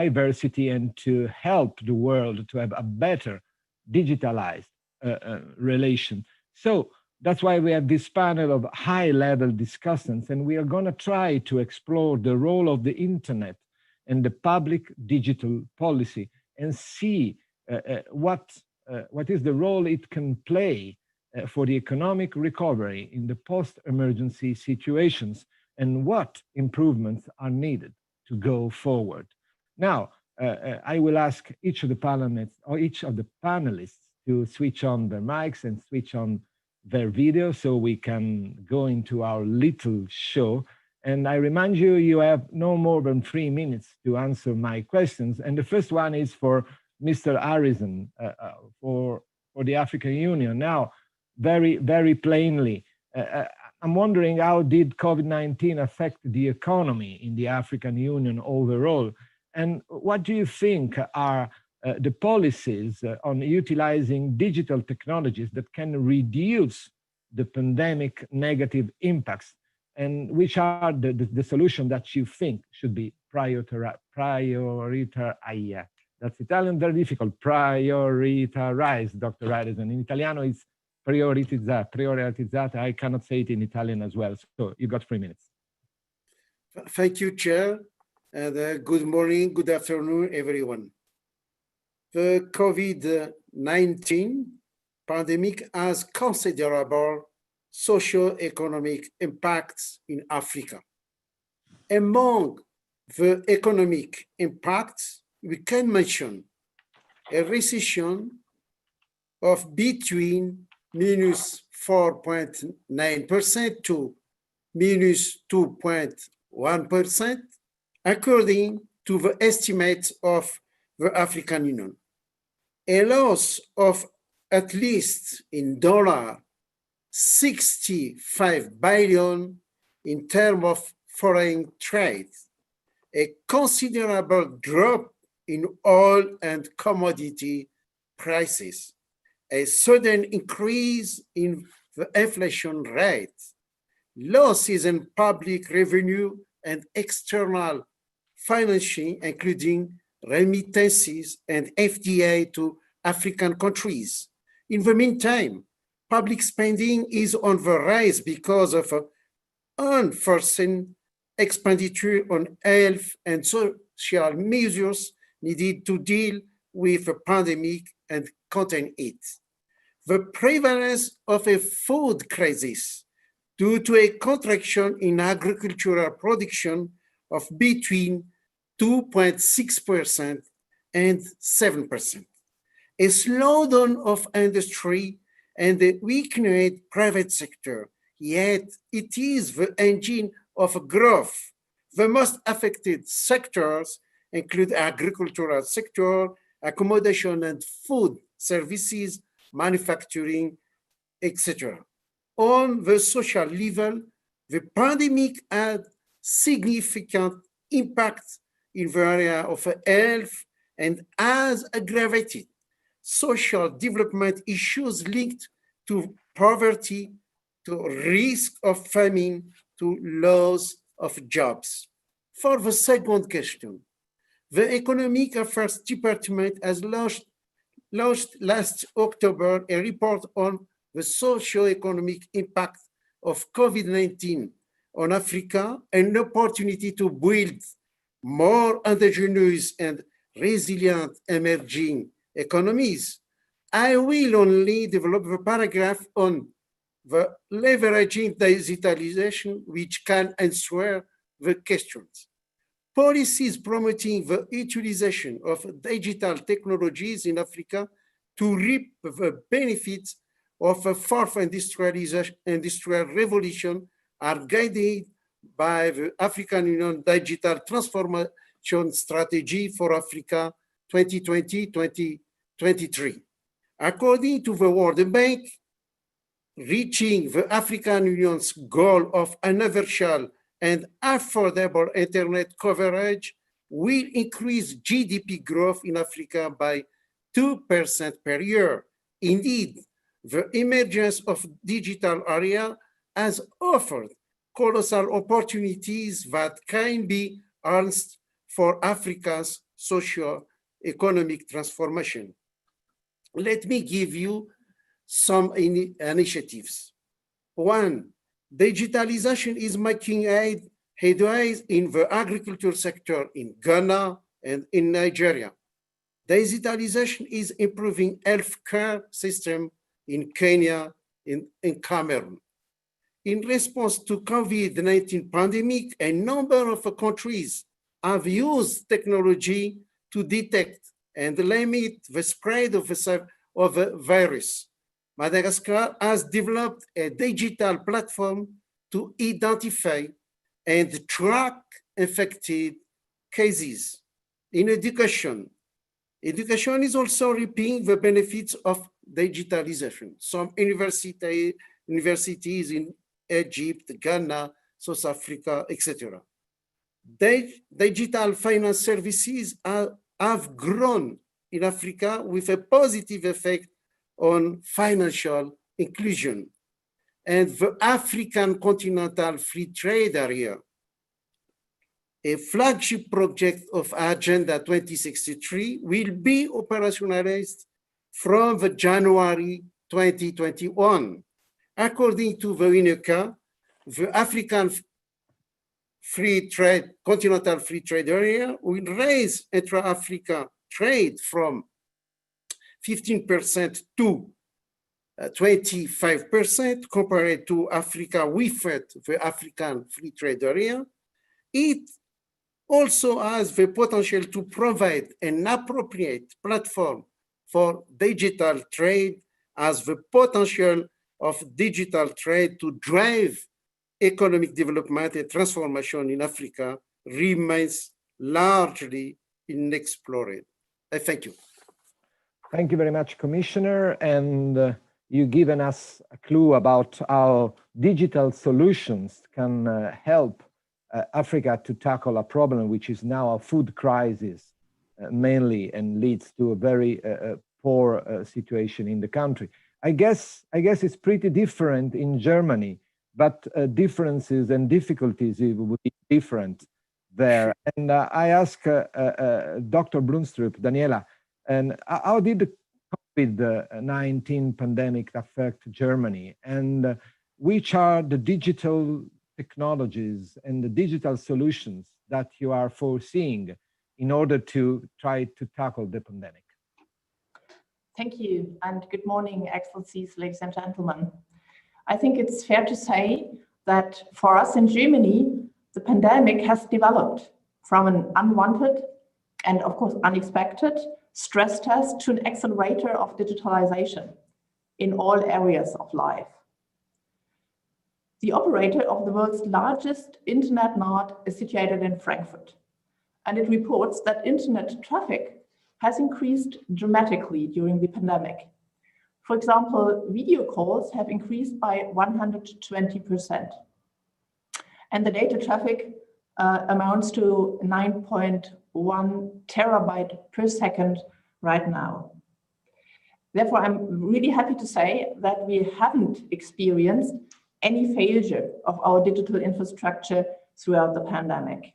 diversity and to help the world to have a better digitalized relation. So that's why we have this panel of high-level discussants, and we are going to try to explore the role of the internet and the public digital policy and see what is the role it can play for the economic recovery in the post-emergency situations and what improvements are needed to go forward. Now, I will ask each of the panelists to switch on their mics and switch on their video so we can go into our little show. And I remind you, you have no more than 3 minutes to answer my questions. And the first one is for Mr. Harrison for the African Union. Now, very plainly, I'm wondering, how did COVID-19 affect the economy in the African Union overall? And what do you think are the policies on utilizing digital technologies that can reduce the pandemic negative impacts? And which are the solutions that you think should be prioritized? That's Italian, very difficult. Prioritized, Dr. Harrison. In Italiano, it's prioritizzata. I cannot say it in Italian as well. So you've got 3 minutes. Thank you, Chair. And good morning, good afternoon, everyone. The COVID-19 pandemic has considerable socio-economic impacts in Africa. Among the economic impacts, we can mention a recession of between minus 4.9% to minus 2.1%, according to the estimates of the African Union. A loss of at least in dollar 65 billion in terms of foreign trade, a considerable drop in oil and commodity prices, a sudden increase in the inflation rate, losses in public revenue and external financing, including remittances and FDI to African countries. In the meantime, public spending is on the rise because of unforeseen expenditure on health and social measures needed to deal with the pandemic and contain it. The prevalence of a food crisis due to a contraction in agricultural production of between 2.6% and 7%. A slowdown of industry and a weakened private sector, yet it is the engine of growth. The most affected sectors include agricultural sector, accommodation and food services, manufacturing, etc. On the social level, the pandemic had significant impact in the area of health and has aggravated social development issues linked to poverty, to risk of famine, to loss of jobs. For the second question, the Economic Affairs Department has launched last October a report on the socio-economic impact of COVID-19 on Africa, an opportunity to build more indigenous and resilient emerging economies. I will only develop the paragraph on the leveraging digitalization, which can answer the questions. Policies promoting the utilization of digital technologies in Africa to reap the benefits of a fourth industrial revolution are guided by the African Union Digital Transformation Strategy for Africa 2020-2023. According to the World Bank, reaching the African Union's goal of universal and affordable internet coverage will increase GDP growth in Africa by 2% per year. Indeed, the emergence of digital area has offered colossal opportunities that can be harnessed for Africa's socio-economic transformation. Let me give you some initiatives. One, digitalization is making headways in the agriculture sector in Ghana and in Nigeria. Digitalization is improving healthcare system in Kenya and in Cameroon. In response to COVID-19 pandemic, a number of countries have used technology to detect and limit the spread of the virus. Madagascar has developed a digital platform to identify and track infected cases. In education is also reaping the benefits of digitalization. Some universities in Egypt, Ghana, South Africa, etc. Digital finance services have grown in Africa with a positive effect on financial inclusion. And the African Continental Free Trade Area, a flagship project of Agenda 2063, will be operationalized from January 2021. According to the UNECA, the African Continental Free Trade Area will raise intra-Africa trade from 15% to 25% compared to Africa without the African Free Trade Area. It also has the potential to provide an appropriate platform for digital trade, as the potential of digital trade to drive economic development and transformation in Africa remains largely unexplored. I thank you. Thank you very much, Commissioner. And you've given us a clue about how digital solutions can help Africa to tackle a problem which is now a food crisis mainly, and leads to a very poor situation in the country. I guess it's pretty different in Germany, but differences and difficulties will be different there. And I ask Dr. Blumstrup, Daniela, and how did the COVID-19 pandemic affect Germany? And which are the digital technologies and the digital solutions that you are foreseeing in order to try to tackle the pandemic? Thank you, and good morning, Excellencies, ladies and gentlemen. I think it's fair to say that for us in Germany, the pandemic has developed from an unwanted and, of course, unexpected stress test to an accelerator of digitalization in all areas of life. The operator of the world's largest internet node is situated in Frankfurt, and it reports that internet traffic has increased dramatically during the pandemic. For example, video calls have increased by 120%. And the data traffic amounts to 9.1 terabyte per second right now. Therefore, I'm really happy to say that we haven't experienced any failure of our digital infrastructure throughout the pandemic.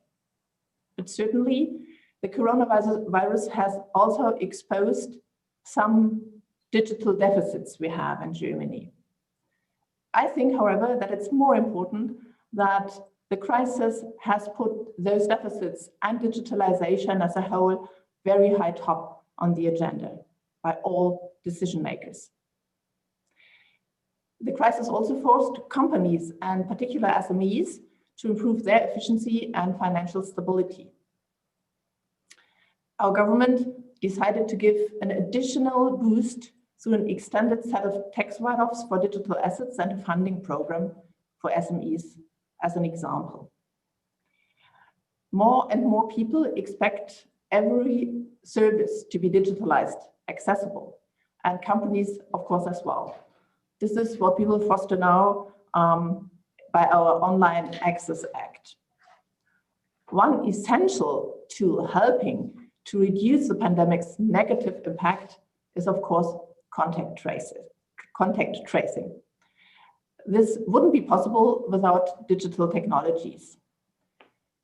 But certainly, the coronavirus has also exposed some digital deficits we have in Germany. I think, however, that it's more important that the crisis has put those deficits and digitalization as a whole very high top on the agenda by all decision makers. The crisis also forced companies and particular SMEs to improve their efficiency and financial stability. Our government decided to give an additional boost through an extended set of tax write-offs for digital assets and a funding program for SMEs, as an example. More and more people expect every service to be digitalized, accessible, and companies, of course, as well. This is what we will foster now by our Online Access Act. One essential tool helping to reduce the pandemic's negative impact is, of course, contact tracing. This wouldn't be possible without digital technologies.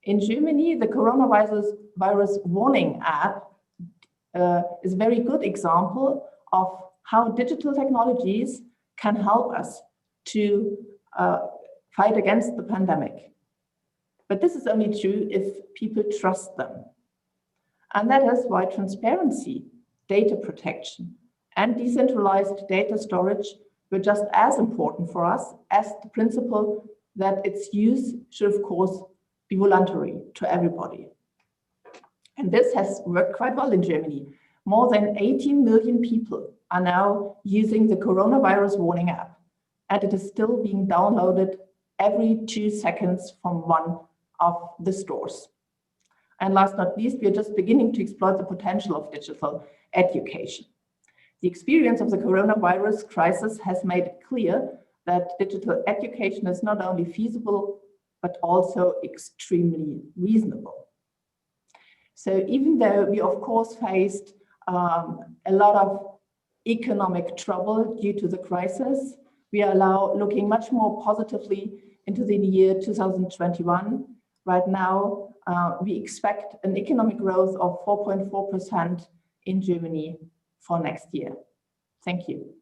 In Germany, the coronavirus warning app is a very good example of how digital technologies can help us to fight against the pandemic. But this is only true if people trust them. And that is why transparency, data protection, and decentralized data storage were just as important for us as the principle that its use should, of course, be voluntary to everybody. And this has worked quite well in Germany. More than 18 million people are now using the coronavirus warning app, and it is still being downloaded every 2 seconds from one of the stores. And last but not least, we are just beginning to explore the potential of digital education. The experience of the coronavirus crisis has made it clear that digital education is not only feasible, but also extremely reasonable. So even though we, of course, faced a lot of economic trouble due to the crisis, we are now looking much more positively into the year 2021. Right now, we expect an economic growth of 4.4% in Germany for next year. Thank you.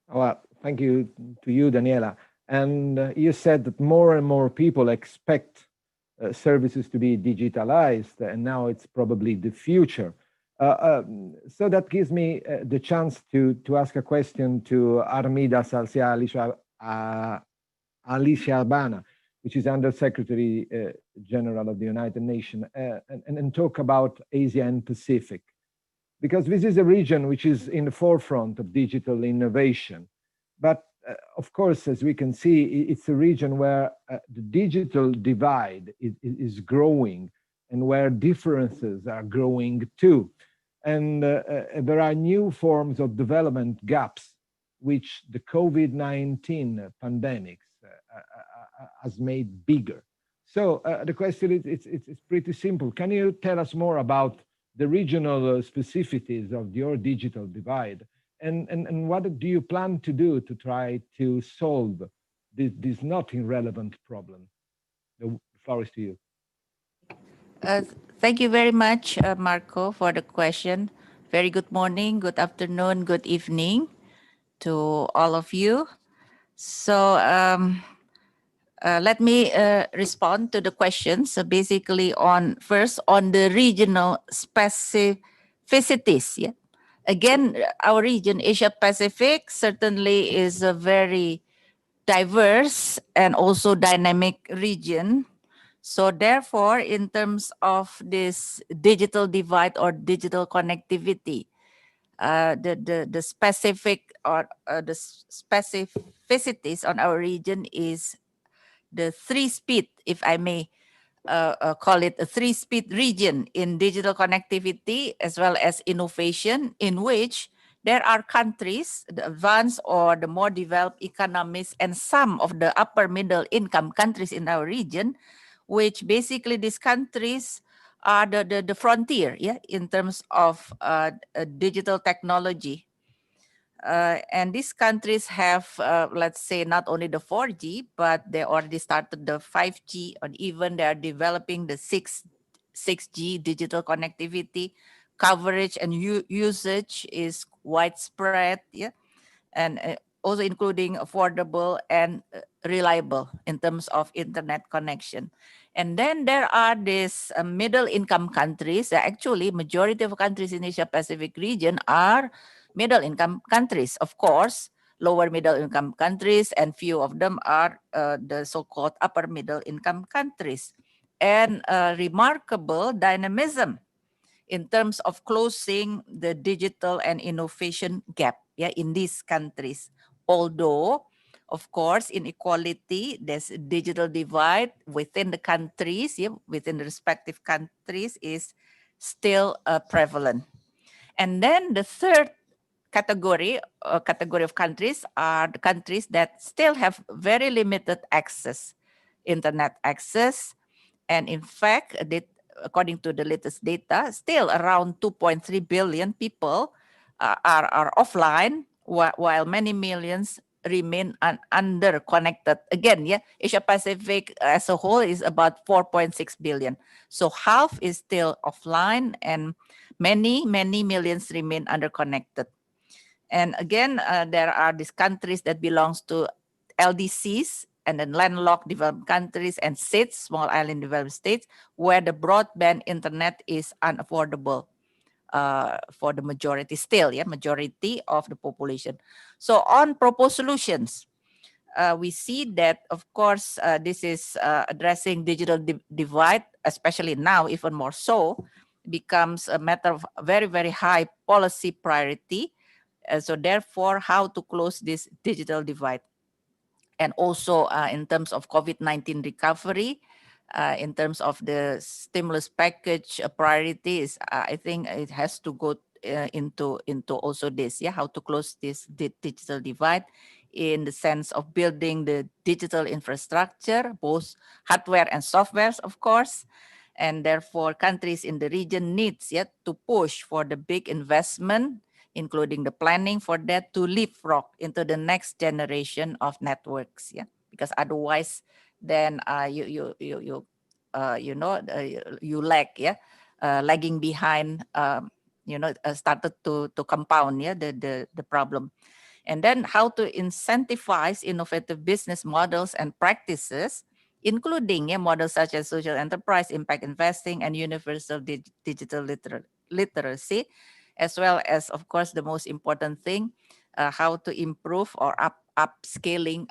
Well, thank you to you, Daniela. And you said that more and more people expect services to be digitalized, and now it's probably the future. So that gives me the chance to ask a question to Armida Salcia Alicia Albana, which is Under Secretary General of the United Nations, and talk about Asia and Pacific. Because this is a region which is in the forefront of digital innovation. But of course, as we can see, it's a region where the digital divide is growing and where differences are growing too. And there are new forms of development gaps, which the COVID-19 pandemic has made bigger. So the question is, it's pretty simple. Can you tell us more about the regional specificities of your digital divide? And what do you plan to do to try to solve this not irrelevant problem? The floor is to you. Thank you very much, Marco, for the question. Very good morning, good afternoon, good evening to all of you. So let me respond to the questions. So basically first on the regional specificities. Yeah. Again, our region, Asia Pacific, certainly is a very diverse and also dynamic region. So therefore, in terms of this digital divide or digital connectivity, the specific or the specificities on our region is the 3-speed, if I may call it a 3-speed region in digital connectivity as well as innovation, in which there are countries, the advanced or the more developed economies, and some of the upper middle income countries in our region, which basically these countries are the frontier, yeah, in terms of digital technology. And these countries have, let's say, not only the 4G, but they already started the 5G, or even they are developing the 6G digital connectivity. Coverage and usage is widespread, yeah, and also including affordable and reliable in terms of internet connection. And then there are these middle income countries. Actually, majority of countries in Asia Pacific region are middle income countries. Of course, lower middle income countries, and few of them are the so-called upper middle income countries. And remarkable dynamism in terms of closing the digital and innovation gap, yeah, in these countries. Although, of course, inequality, there's a digital divide within the countries, yeah, within the respective countries is still prevalent. And then the third category of countries are the countries that still have very limited access, internet access. And in fact, according to the latest data, still around 2.3 billion people are offline, while many millions remain underconnected. Again, yeah, Asia Pacific as a whole is about 4.6 billion. So half is still offline and many millions remain underconnected. And again, there are these countries that belongs to LDCs and then landlocked developed countries and states, small island developed states, where the broadband internet is unaffordable for the majority still, majority of the population. So on proposed solutions, we see that, of course, this is addressing digital divide, especially now, even more so, becomes a matter of very high policy priority. So therefore, how to close this digital divide. And also in terms of COVID-19 recovery, in terms of the stimulus package priorities, I think it has to go into also this, how to close this digital divide in the sense of building the digital infrastructure, both hardware and softwares, of course. And therefore, countries in the region needs to push for the big investment, including the planning for that, to leapfrog into the next generation of networks. Because otherwise, then you lag, lagging behind. Started to compound the problem. And then how to incentivize innovative business models and practices, including models such as social enterprise, impact investing, and universal digital literacy, as well as, of course, the most important thing, how to improve or upskilling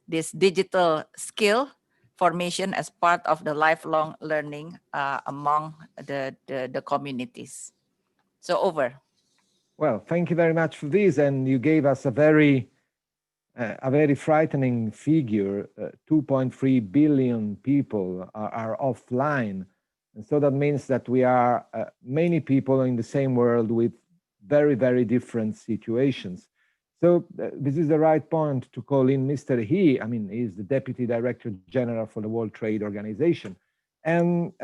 this digital skill formation as part of the lifelong learning among the communities. So over. Well, thank you very much for this, and you gave us a very frightening figure. 2.3 billion people are offline, and so that means that we are many people in the same world with very different situations. So this is the right point to call in Mr. He. I mean, he's the Deputy Director General for the World Trade Organization, and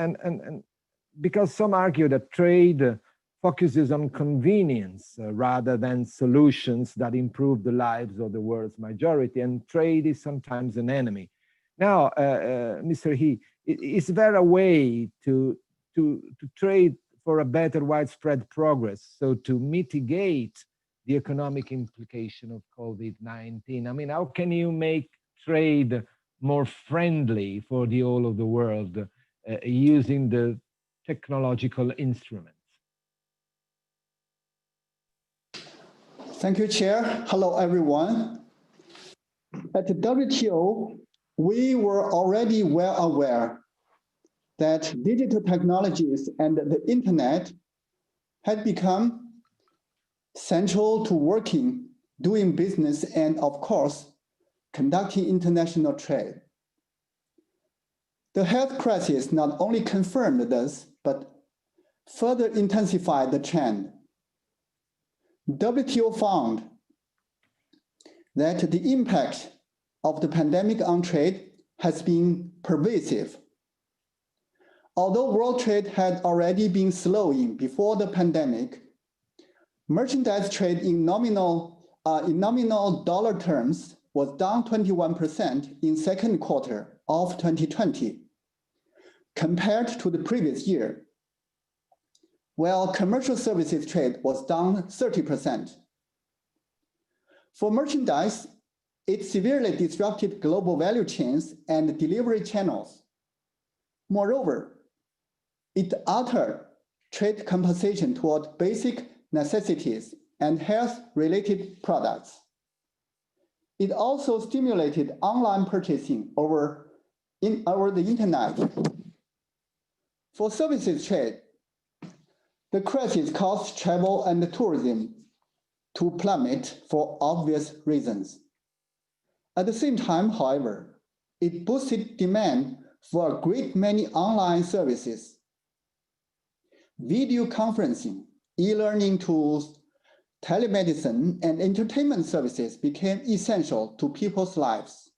because some argue that trade focuses on convenience rather than solutions that improve the lives of the world's majority, and trade is sometimes an enemy. Now, Mr. He, is there a way to trade for a better widespread progress, so to mitigate the economic implication of COVID-19? I mean, how can you make trade more friendly for the whole of the world using the technological instruments? Thank you, Chair. Hello, everyone. At the WTO, we were already well aware that digital technologies and the internet had become central to working, doing business, and of course, conducting international trade. The health crisis not only confirmed this, but further intensified the trend. WTO found that the impact of the pandemic on trade has been pervasive. Although world trade had already been slowing before the pandemic, merchandise trade in nominal dollar terms was down 21% in second quarter of 2020 compared to the previous year, while commercial services trade was down 30%. For merchandise, it severely disrupted global value chains and delivery channels. Moreover, it altered trade compensation toward basic necessities and health-related products. It also stimulated online purchasing over the internet. For services trade, the crisis caused travel and tourism to plummet for obvious reasons. At the same time, however, it boosted demand for a great many online services. Video conferencing, e-learning tools, telemedicine, and entertainment services became essential to people's lives.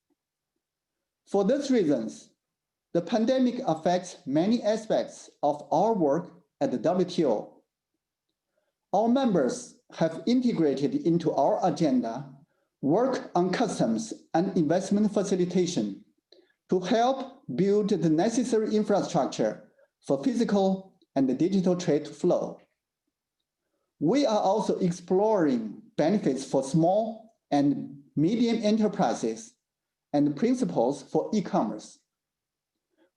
For these reasons, the pandemic affects many aspects of our work at the WTO. Our members have integrated into our agenda work on customs and investment facilitation to help build the necessary infrastructure for physical and digital trade flow. We are also exploring benefits for small and medium enterprises and principles for e-commerce.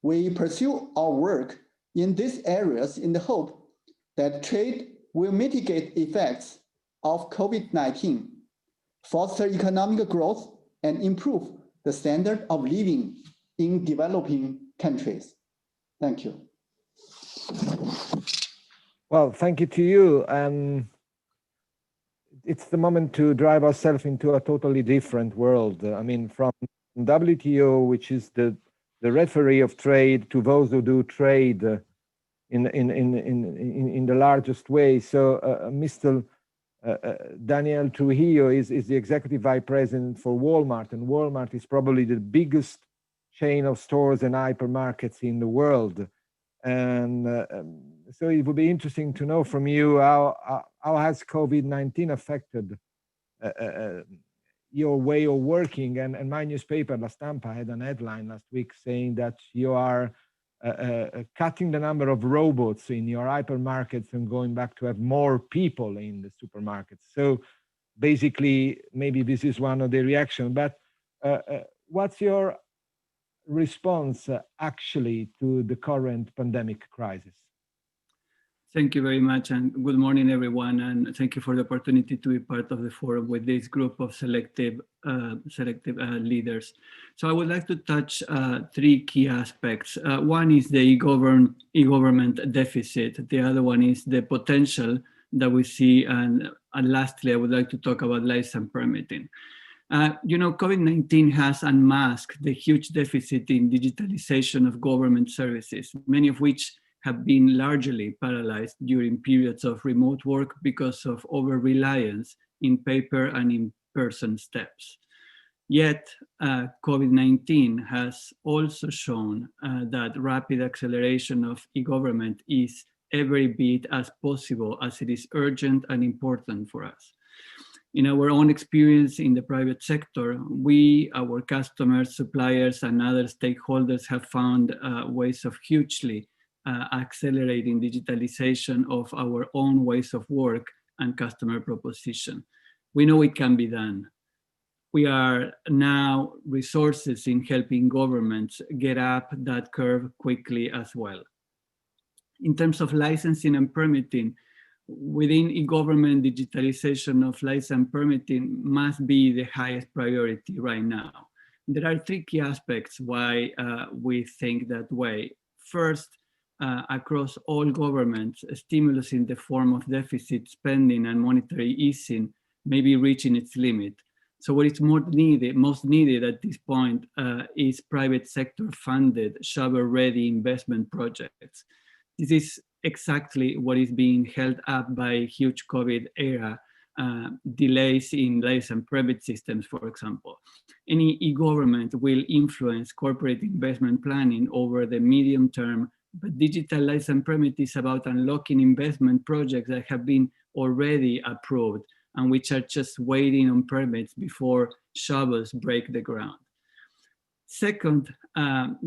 We pursue our work in these areas in the hope that trade will mitigate effects of COVID-19, foster economic growth, and improve the standard of living in developing countries. Thank you. Well, thank you to you. It's the moment to drive ourselves into a totally different world. I mean, from WTO, which is the referee of trade, to those who do trade in the largest way. So Mr. Daniel Trujillo is the executive vice president for Walmart, and Walmart is probably the biggest chain of stores and hypermarkets in the world. And so it would be interesting to know from you how has COVID-19 affected your way of working. And my newspaper, La Stampa, had an headline last week saying that you are cutting the number of robots in your hypermarkets and going back to have more people in the supermarkets. So basically, maybe this is one of the reactions, but what's your response actually to the current pandemic crisis? Thank you very much, and good morning, everyone. And thank you for the opportunity to be part of the forum with this group of selective leaders. So I would like to touch three key aspects. One is the e-government deficit. The other one is the potential that we see. And lastly, I would like to talk about license permitting. COVID-19 has unmasked the huge deficit in digitalization of government services, many of which have been largely paralyzed during periods of remote work because of over-reliance in paper and in-person steps. Yet, COVID-19 has also shown that rapid acceleration of e-government is every bit as possible as it is urgent and important for us. In our own experience in the private sector, we, our customers, suppliers, and other stakeholders have found ways of hugely accelerating digitalization of our own ways of work and customer proposition. We know it can be done. We are now resources in helping governments get up that curve quickly as well. In terms of licensing and permitting, within e-government, digitalization of license permitting must be the highest priority right now. There are three key aspects why we think that way. First, across all governments, a stimulus in the form of deficit spending and monetary easing may be reaching its limit. So what is most needed at this point is private sector funded, shovel-ready investment projects. This is exactly what is being held up by huge COVID era delays in license permit systems, for example. Any e-government will influence corporate investment planning over the medium term, but digital license permit is about unlocking investment projects that have been already approved and which are just waiting on permits before shovels break the ground. Second,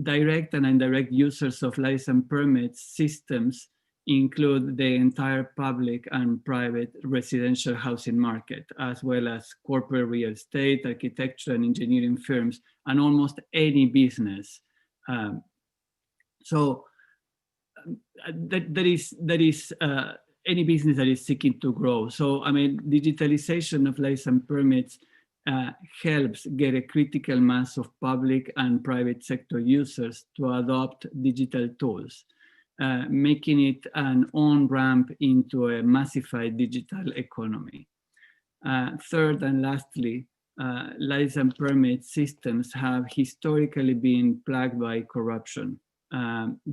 direct and indirect users of license permit systems include the entire public and private residential housing market, as well as corporate real estate, architecture and engineering firms, and almost any business. That is any business that is seeking to grow. So, I mean, digitalization of license permits helps get a critical mass of public and private sector users to adopt digital tools, making it an on-ramp into a massified digital economy. Third and lastly, license permit systems have historically been plagued by corruption.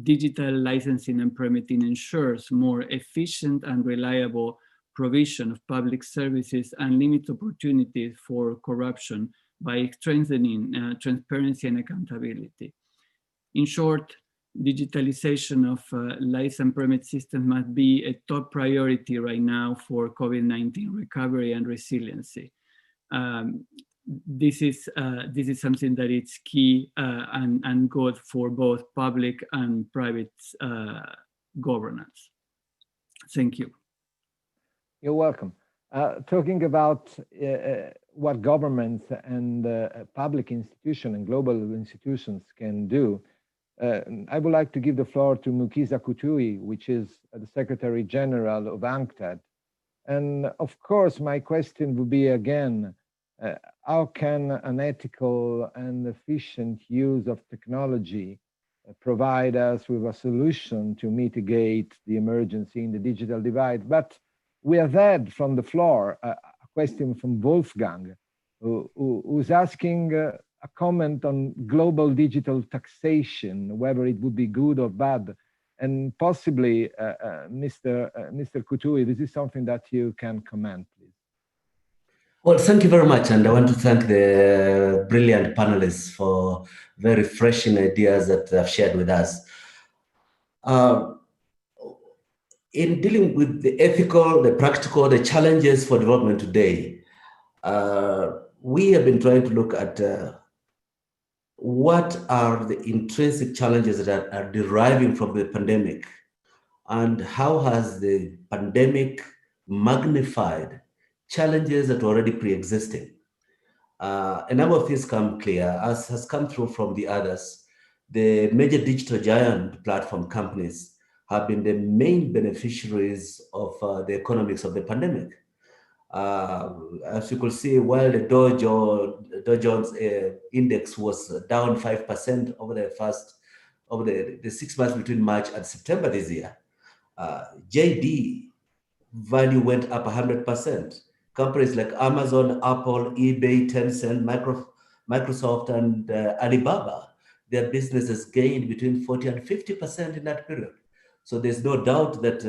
Digital licensing and permitting ensures more efficient and reliable provision of public services and limit opportunities for corruption by strengthening transparency and accountability. In short, digitalization of license permit systems must be a top priority right now for COVID-19 recovery and resiliency. This is something that is key and good for both public and private governance. Thank you. You're welcome. Talking about what governments and public institutions and global institutions can do, I would like to give the floor to Mukisa Kutui, which is the Secretary General of UNCTAD. And of course, my question would be again, how can an ethical and efficient use of technology provide us with a solution to mitigate the emergency in the digital divide? But we have had from the floor a question from Wolfgang, who's asking a comment on global digital taxation, whether it would be good or bad. And possibly, Mr. Kutui, this is something that you can comment, please. Well, thank you very much. And I want to thank the brilliant panelists for very refreshing ideas that they have shared with us. In dealing with the ethical, the practical, the challenges for development today, we have been trying to look at what are the intrinsic challenges that are deriving from the pandemic, and how has the pandemic magnified challenges that were already pre-existing. A number of things come clear, as has come through from the others. The major digital giant platform companies have been the main beneficiaries of the economics of the pandemic. As you could see, while the Dow Jones index was down 5% over the 6 months between March and September this year, JD value went up 100%. Companies like Amazon, Apple, eBay, Tencent, Microsoft, and Alibaba, their businesses gained between 40 and 50% in that period. So there's no doubt that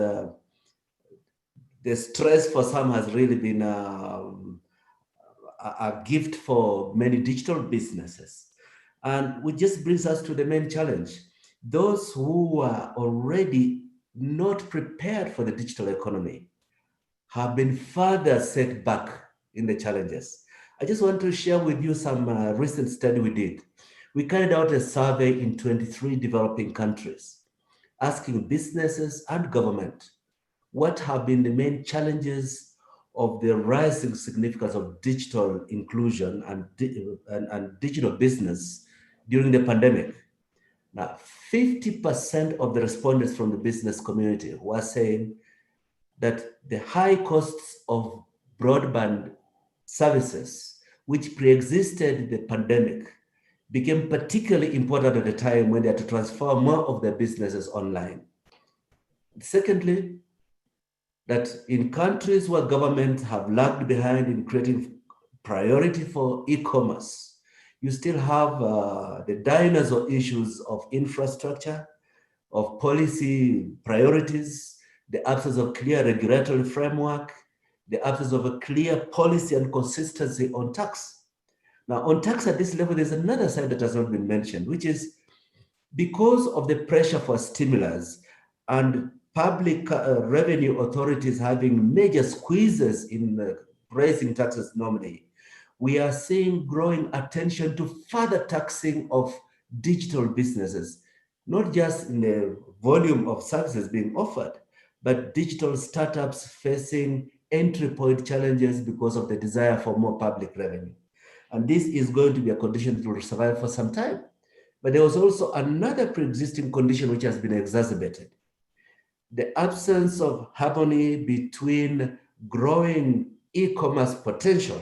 the stress for some has really been a gift for many digital businesses. And which just brings us to the main challenge. Those who are already not prepared for the digital economy have been further set back in the challenges. I just want to share with you some recent study we did. We carried out a survey in 23 developing countries, asking businesses and government what have been the main challenges of the rising significance of digital inclusion and digital business during the pandemic. Now, 50% of the respondents from the business community were saying that the high costs of broadband services, which pre-existed the pandemic, became particularly important at the time when they had to transfer more of their businesses online. Secondly, that in countries where governments have lagged behind in creating priority for e-commerce, you still have the dinosaur issues of infrastructure, of policy priorities, the absence of clear regulatory framework, the absence of a clear policy and consistency on tax. Now, on tax at this level, there's another side that has not been mentioned, which is because of the pressure for stimulus and public revenue authorities having major squeezes in raising taxes normally, we are seeing growing attention to further taxing of digital businesses, not just in the volume of services being offered, but digital startups facing entry point challenges because of the desire for more public revenue. And this is going to be a condition to survive for some time. But there was also another pre-existing condition which has been exacerbated. The absence of harmony between growing e-commerce potential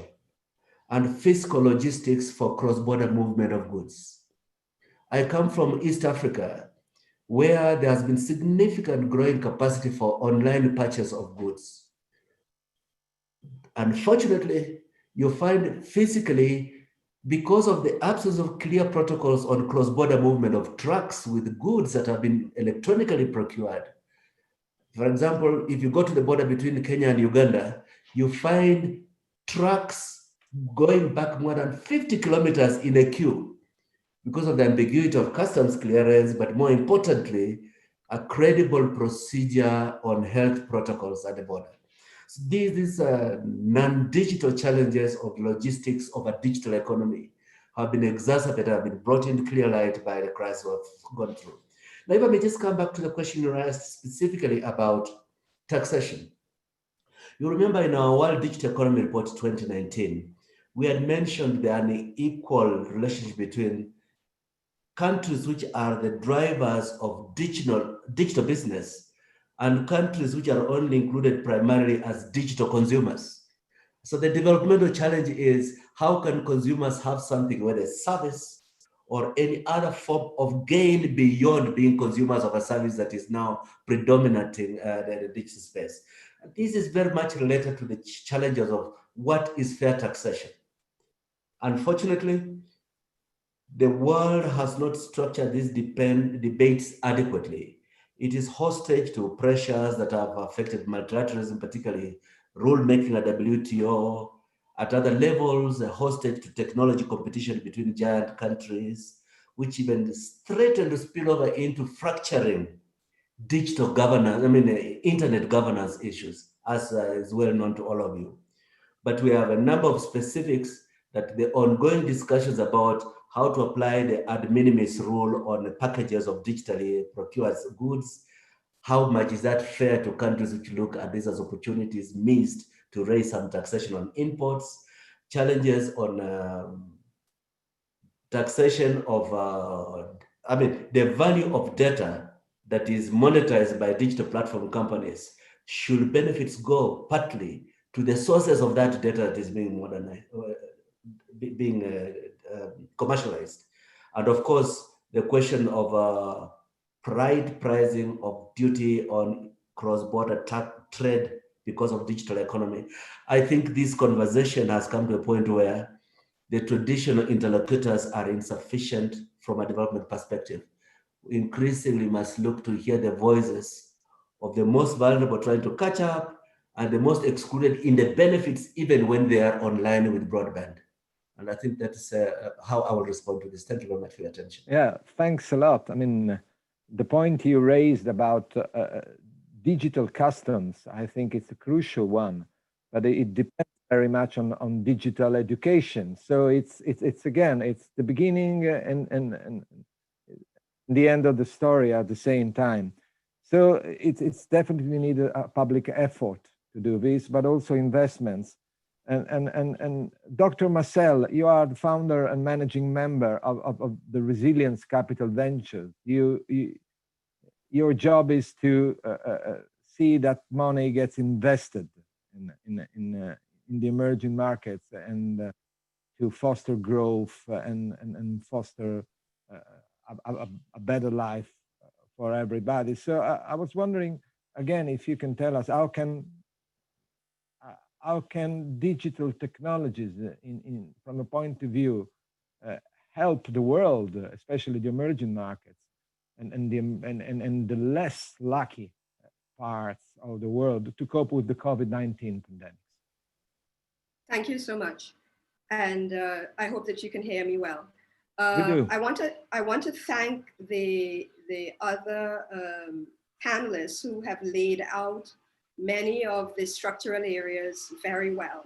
and fiscal logistics for cross-border movement of goods. I come from East Africa, where there has been significant growing capacity for online purchase of goods. Unfortunately, you find physically, because of the absence of clear protocols on cross-border movement of trucks with goods that have been electronically procured. For example, if you go to the border between Kenya and Uganda, you find trucks going back more than 50 kilometers in a queue because of the ambiguity of customs clearance, but more importantly, a credible procedure on health protocols at the border. So these non-digital challenges of logistics of a digital economy have been exacerbated, have been brought in clear light by the crisis we've gone through. Now, if I may just come back to the question you asked specifically about taxation. You remember in our World Digital Economy Report 2019, we had mentioned the unequal relationship between countries which are the drivers of digital business and countries which are only included primarily as digital consumers. So the developmental challenge is how can consumers have something, whether it's service or any other form of gain beyond being consumers of a service that is now predominating the digital space. And this is very much related to the challenges of what is fair taxation. Unfortunately, the world has not structured these debates adequately. It is hostage to pressures that have affected multilateralism, particularly rulemaking at WTO. At other levels, a hostage to technology competition between giant countries, which even threaten to spill over into fracturing digital governance, internet governance issues, as is well known to all of you. But we have a number of specifics that the ongoing discussions about how to apply the ad minimis rule on the packages of digitally procured goods. How much is that fair to countries which look at this as opportunities missed to raise some taxation on imports? Challenges on taxation of, the value of data that is monetized by digital platform companies. Should benefits go partly to the sources of that data that is being modernized, commercialized? And of course, the question of pricing of duty on cross-border trade because of digital economy. I think this conversation has come to a point where the traditional interlocutors are insufficient from a development perspective. We increasingly must look to hear the voices of the most vulnerable trying to catch up and the most excluded in the benefits, even when they are online with broadband. And I think that's how I will respond to this. Thank you very much for your attention. Yeah, thanks a lot. I mean, the point you raised about digital customs, I think it's a crucial one, but it depends very much on digital education. So it's again, it's the beginning and the end of the story at the same time. So it's definitely needed a public effort to do this, but also investments. And Dr. Marcel, you are the founder and managing member of the Resilience Capital Ventures. Your job is to see that money gets invested in the emerging markets and to foster growth and foster a better life for everybody. So I was wondering, again, if you can tell us how can digital technologies, from a point of view, help the world, especially the emerging markets, and the less lucky parts of the world to cope with the COVID-19 pandemic? Thank you so much, and I hope that you can hear me well. We do. I want to thank the other panelists who have laid out many of the structural areas very well.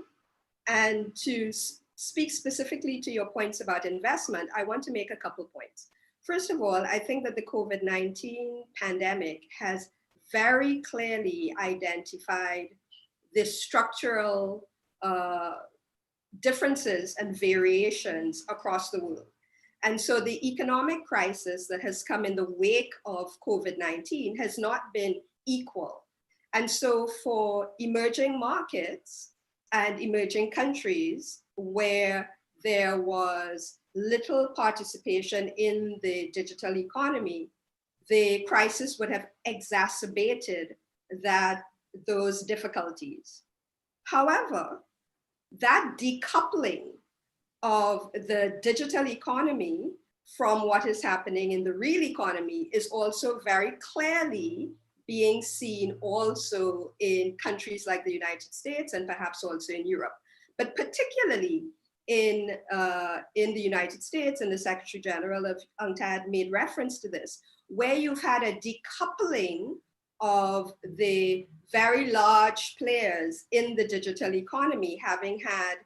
And to speak specifically to your points about investment, I want to make a couple points. First of all, I think that the COVID-19 pandemic has very clearly identified the structural differences and variations across the world. And so the economic crisis that has come in the wake of COVID-19 has not been equal. And so for emerging markets and emerging countries where there was little participation in the digital economy, the crisis would have exacerbated those difficulties. However, that decoupling of the digital economy from what is happening in the real economy is also very clearly being seen also in countries like the United States and perhaps also in Europe, but particularly in the United States, and the Secretary General of UNCTAD made reference to this, where you've had a decoupling of the very large players in the digital economy having had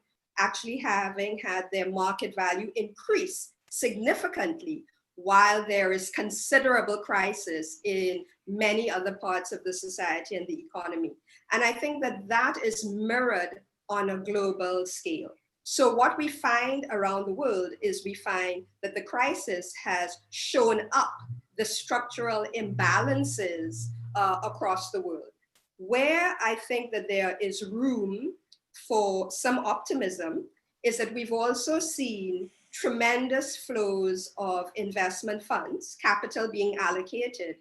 their market value increase significantly, while there is considerable crisis in many other parts of the society and the economy. And I think that that is mirrored on a global scale. So what we find around the world is we find that the crisis has shown up the structural imbalances across the world. Where I think that there is room for some optimism is that we've also seen tremendous flows of investment funds, capital being allocated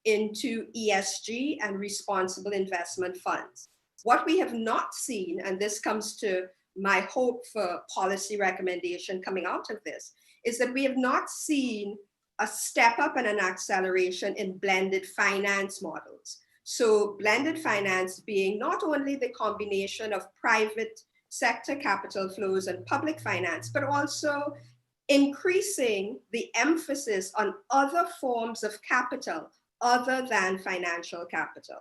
into ESG and responsible investment funds. What we have not seen, and this comes to my hope for policy recommendation coming out of this, is that we have not seen a step up and an acceleration in blended finance models. So blended finance being not only the combination of private sector capital flows and public finance, but also increasing the emphasis on other forms of capital other than financial capital.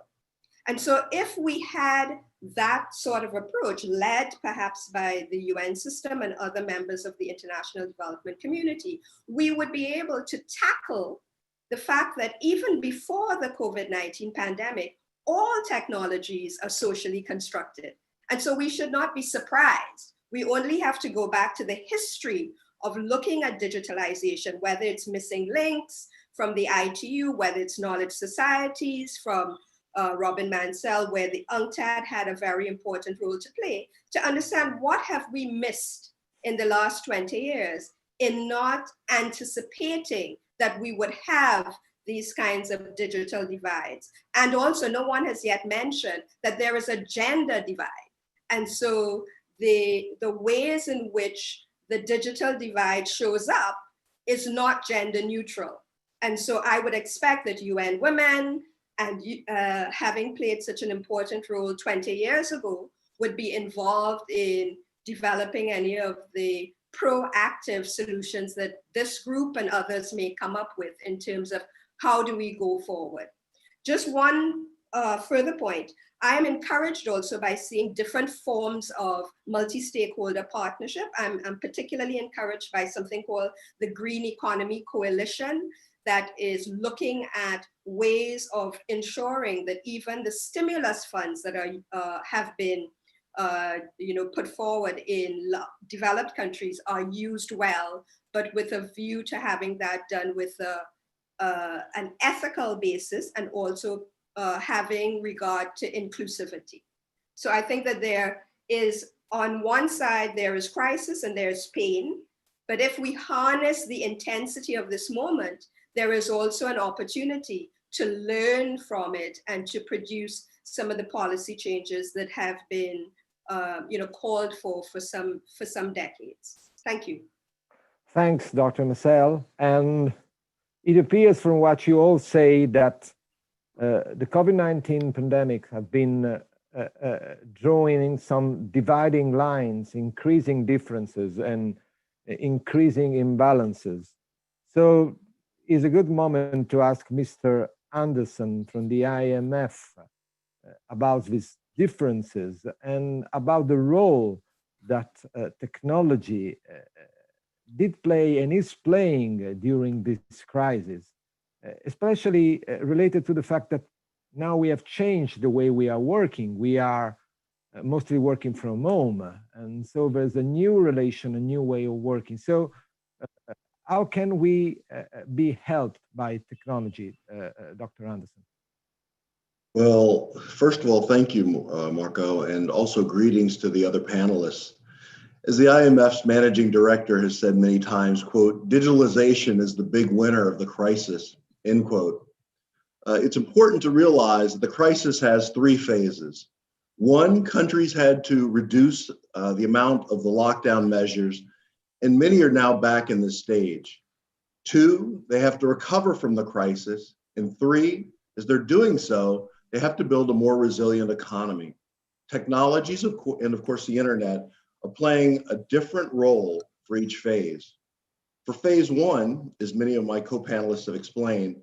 And so if we had that sort of approach led perhaps by the UN system and other members of the international development community, we would be able to tackle the fact that even before the COVID-19 pandemic, all technologies are socially constructed. And so we should not be surprised. We only have to go back to the history of looking at digitalization, whether it's missing links from the ITU, whether it's knowledge societies from Robin Mansell, where the UNCTAD had a very important role to play, to understand what have we missed in the last 20 years in not anticipating that we would have these kinds of digital divides. And also, no one has yet mentioned that there is a gender divide. And so the ways in which the digital divide shows up is not gender neutral. And so I would expect that UN Women, and having played such an important role 20 years ago, would be involved in developing any of the proactive solutions that this group and others may come up with in terms of how do we go forward. Just one further point, I am encouraged also by seeing different forms of multi-stakeholder partnership. I'm particularly encouraged by something called the Green Economy Coalition, that is looking at ways of ensuring that even the stimulus funds that are have been put forward in developed countries are used well, but with a view to having that done with an ethical basis and also having regard to inclusivity. So I think that there is, on one side, there is crisis and there's pain, but if we harness the intensity of this moment, there is also an opportunity to learn from it and to produce some of the policy changes that have been called for some decades. Thank you. Thanks, Dr. Mansell. And it appears from what you all say that the COVID-19 pandemic have been drawing some dividing lines, increasing differences and increasing imbalances. So it's a good moment to ask Mr. Anderson from the IMF about these differences and about the role that technology did play and is playing during this crisis, especially related to the fact that now we have changed the way we are working. We are mostly working from home. And so there's a new relation, a new way of working. So how can we be helped by technology, Dr. Anderson? Well, first of all, thank you, Marco, and also greetings to the other panelists. As the IMF's managing director has said many times, quote, digitalization is the big winner of the crisis, end quote. It's important to realize that the crisis has three phases. One, countries had to reduce the amount of the lockdown measures, and many are now back in this stage. Two, they have to recover from the crisis. And three, as they're doing so, they have to build a more resilient economy. Technologies, and of course the internet, are playing a different role for each phase. For phase one, as many of my co-panelists have explained,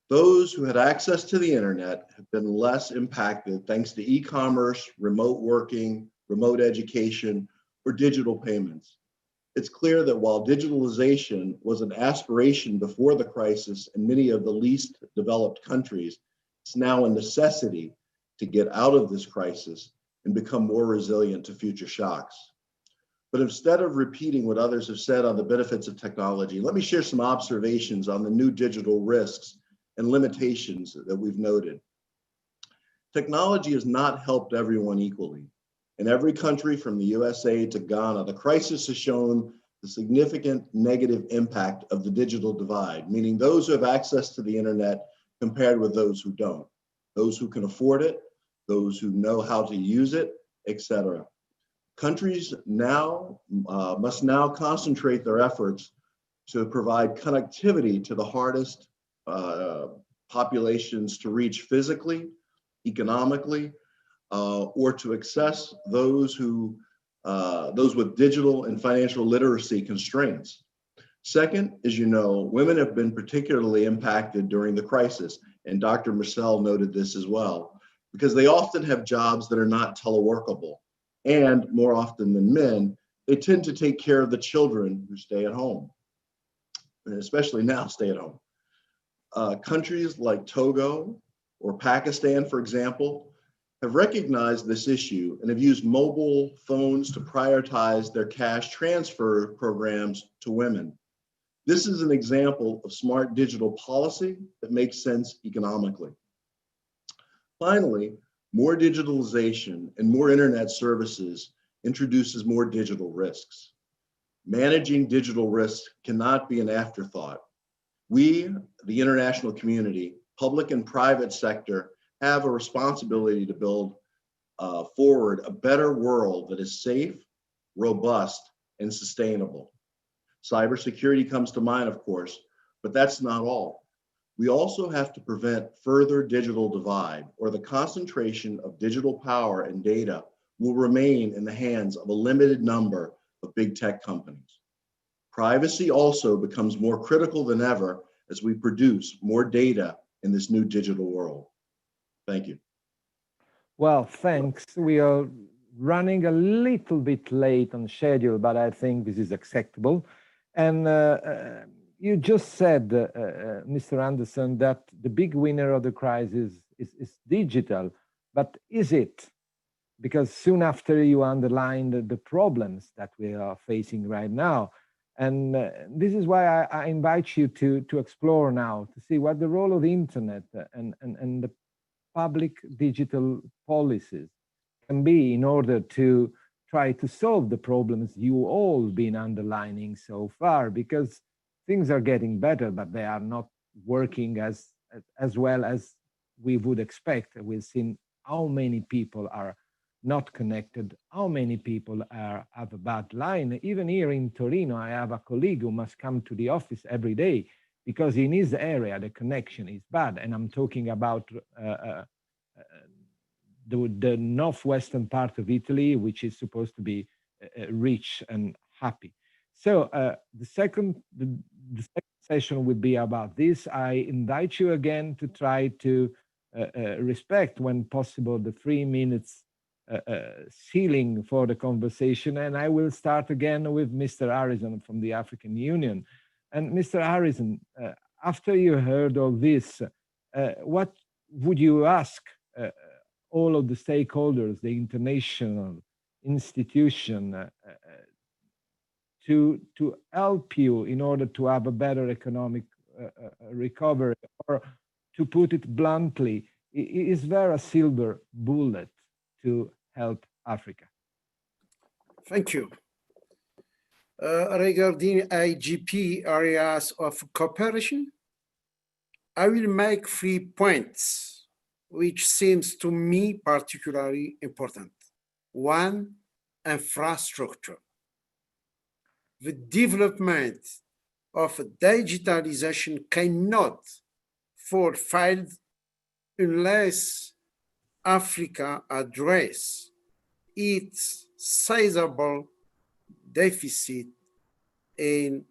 those who had access to the internet have been less impacted thanks to e-commerce, remote working, remote education, or digital payments. It's clear that while digitalization was an aspiration before the crisis in many of the least developed countries, it's now a necessity to get out of this crisis and become more resilient to future shocks. But instead of repeating what others have said on the benefits of technology, let me share some observations on the new digital risks and limitations that we've noted. Technology has not helped everyone equally. In every country from the USA to Ghana, the crisis has shown the significant negative impact of the digital divide, meaning those who have access to the internet compared with those who don't, those who can afford it, those who know how to use it, etc. Countries now must now concentrate their efforts to provide connectivity to the hardest populations to reach physically, economically, or to access those with digital and financial literacy constraints. Second, as you know, women have been particularly impacted during the crisis, and Dr. Marcel noted this as well, because they often have jobs that are not teleworkable, and more often than men, they tend to take care of the children who stay at home, and especially now stay at home. Countries like Togo or Pakistan, for example, have recognized this issue and have used mobile phones to prioritize their cash transfer programs to women. This is an example of smart digital policy that makes sense economically. Finally, more digitalization and more internet services introduces more digital risks. Managing digital risks cannot be an afterthought. We, the international community, public and private sector, have a responsibility to build forward a better world that is safe, robust, and sustainable. Cybersecurity comes to mind, of course, but that's not all. We also have to prevent further digital divide, or the concentration of digital power and data will remain in the hands of a limited number of big tech companies. Privacy also becomes more critical than ever as we produce more data in this new digital world. Thank you. Well, thanks. We are running a little bit late on schedule, but I think this is acceptable. And you just said, Mr. Anderson, that the big winner of the crisis is digital, but is it? Because soon after you underlined the problems that we are facing right now. And this is why I invite you to explore now, to see what the role of the internet and the public digital policies can be in order to try to solve the problems you all been underlining so far, because things are getting better, but they are not working as well as we would expect. We've seen how many people are not connected, how many people have a bad line. Even here in Torino, I have a colleague who must come to the office every day because in his area, the connection is bad. And I'm talking about the northwestern part of Italy, which is supposed to be rich and happy. So the second session will be about this. I invite you again to try to respect, when possible, the 3 minutes ceiling for the conversation. And I will start again with Mr. Harrison from the African Union. And Mr. Harrison, after you heard all this, what would you ask all of the stakeholders, the international institution, to help you in order to have a better economic recovery? Or to put it bluntly, is there a silver bullet to help Africa? Thank you. Regarding IGP areas of cooperation, I will make 3 points, which seems to me particularly important. 1, infrastructure. The development of digitalization cannot fall failed unless Africa address its sizable deficit in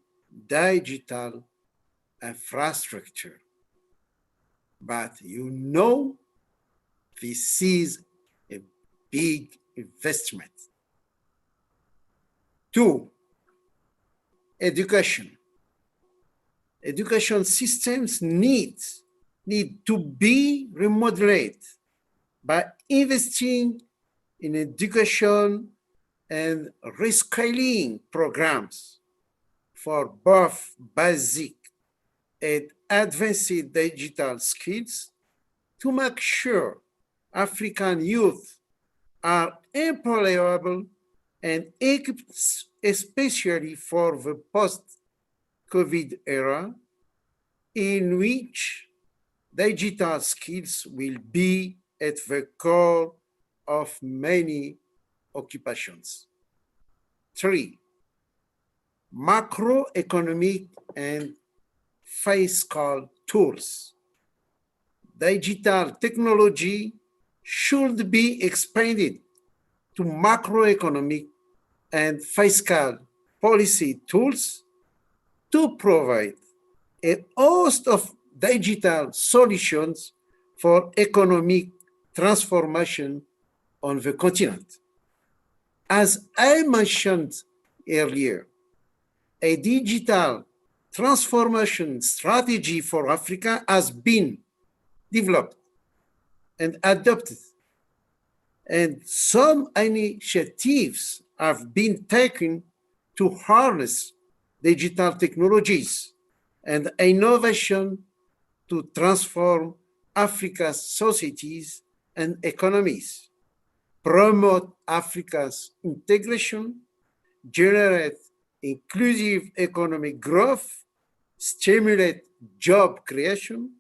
digital infrastructure. But you know, this is a big investment. 2, education. Education systems need to be remodeled by investing in education and reskilling programs for both basic and advanced digital skills to make sure African youth are employable and equipped especially for the post-COVID era, in which digital skills will be at the core of many occupations. 3, macroeconomic and fiscal tools. Digital technology should be expanded to macroeconomic and fiscal policy tools to provide a host of digital solutions for economic transformation on the continent. As I mentioned earlier, a digital transformation strategy for Africa has been developed and adopted, and some initiatives have been taken to harness digital technologies and innovation to transform Africa's societies and economies, promote Africa's integration, generate inclusive economic growth, stimulate job creation,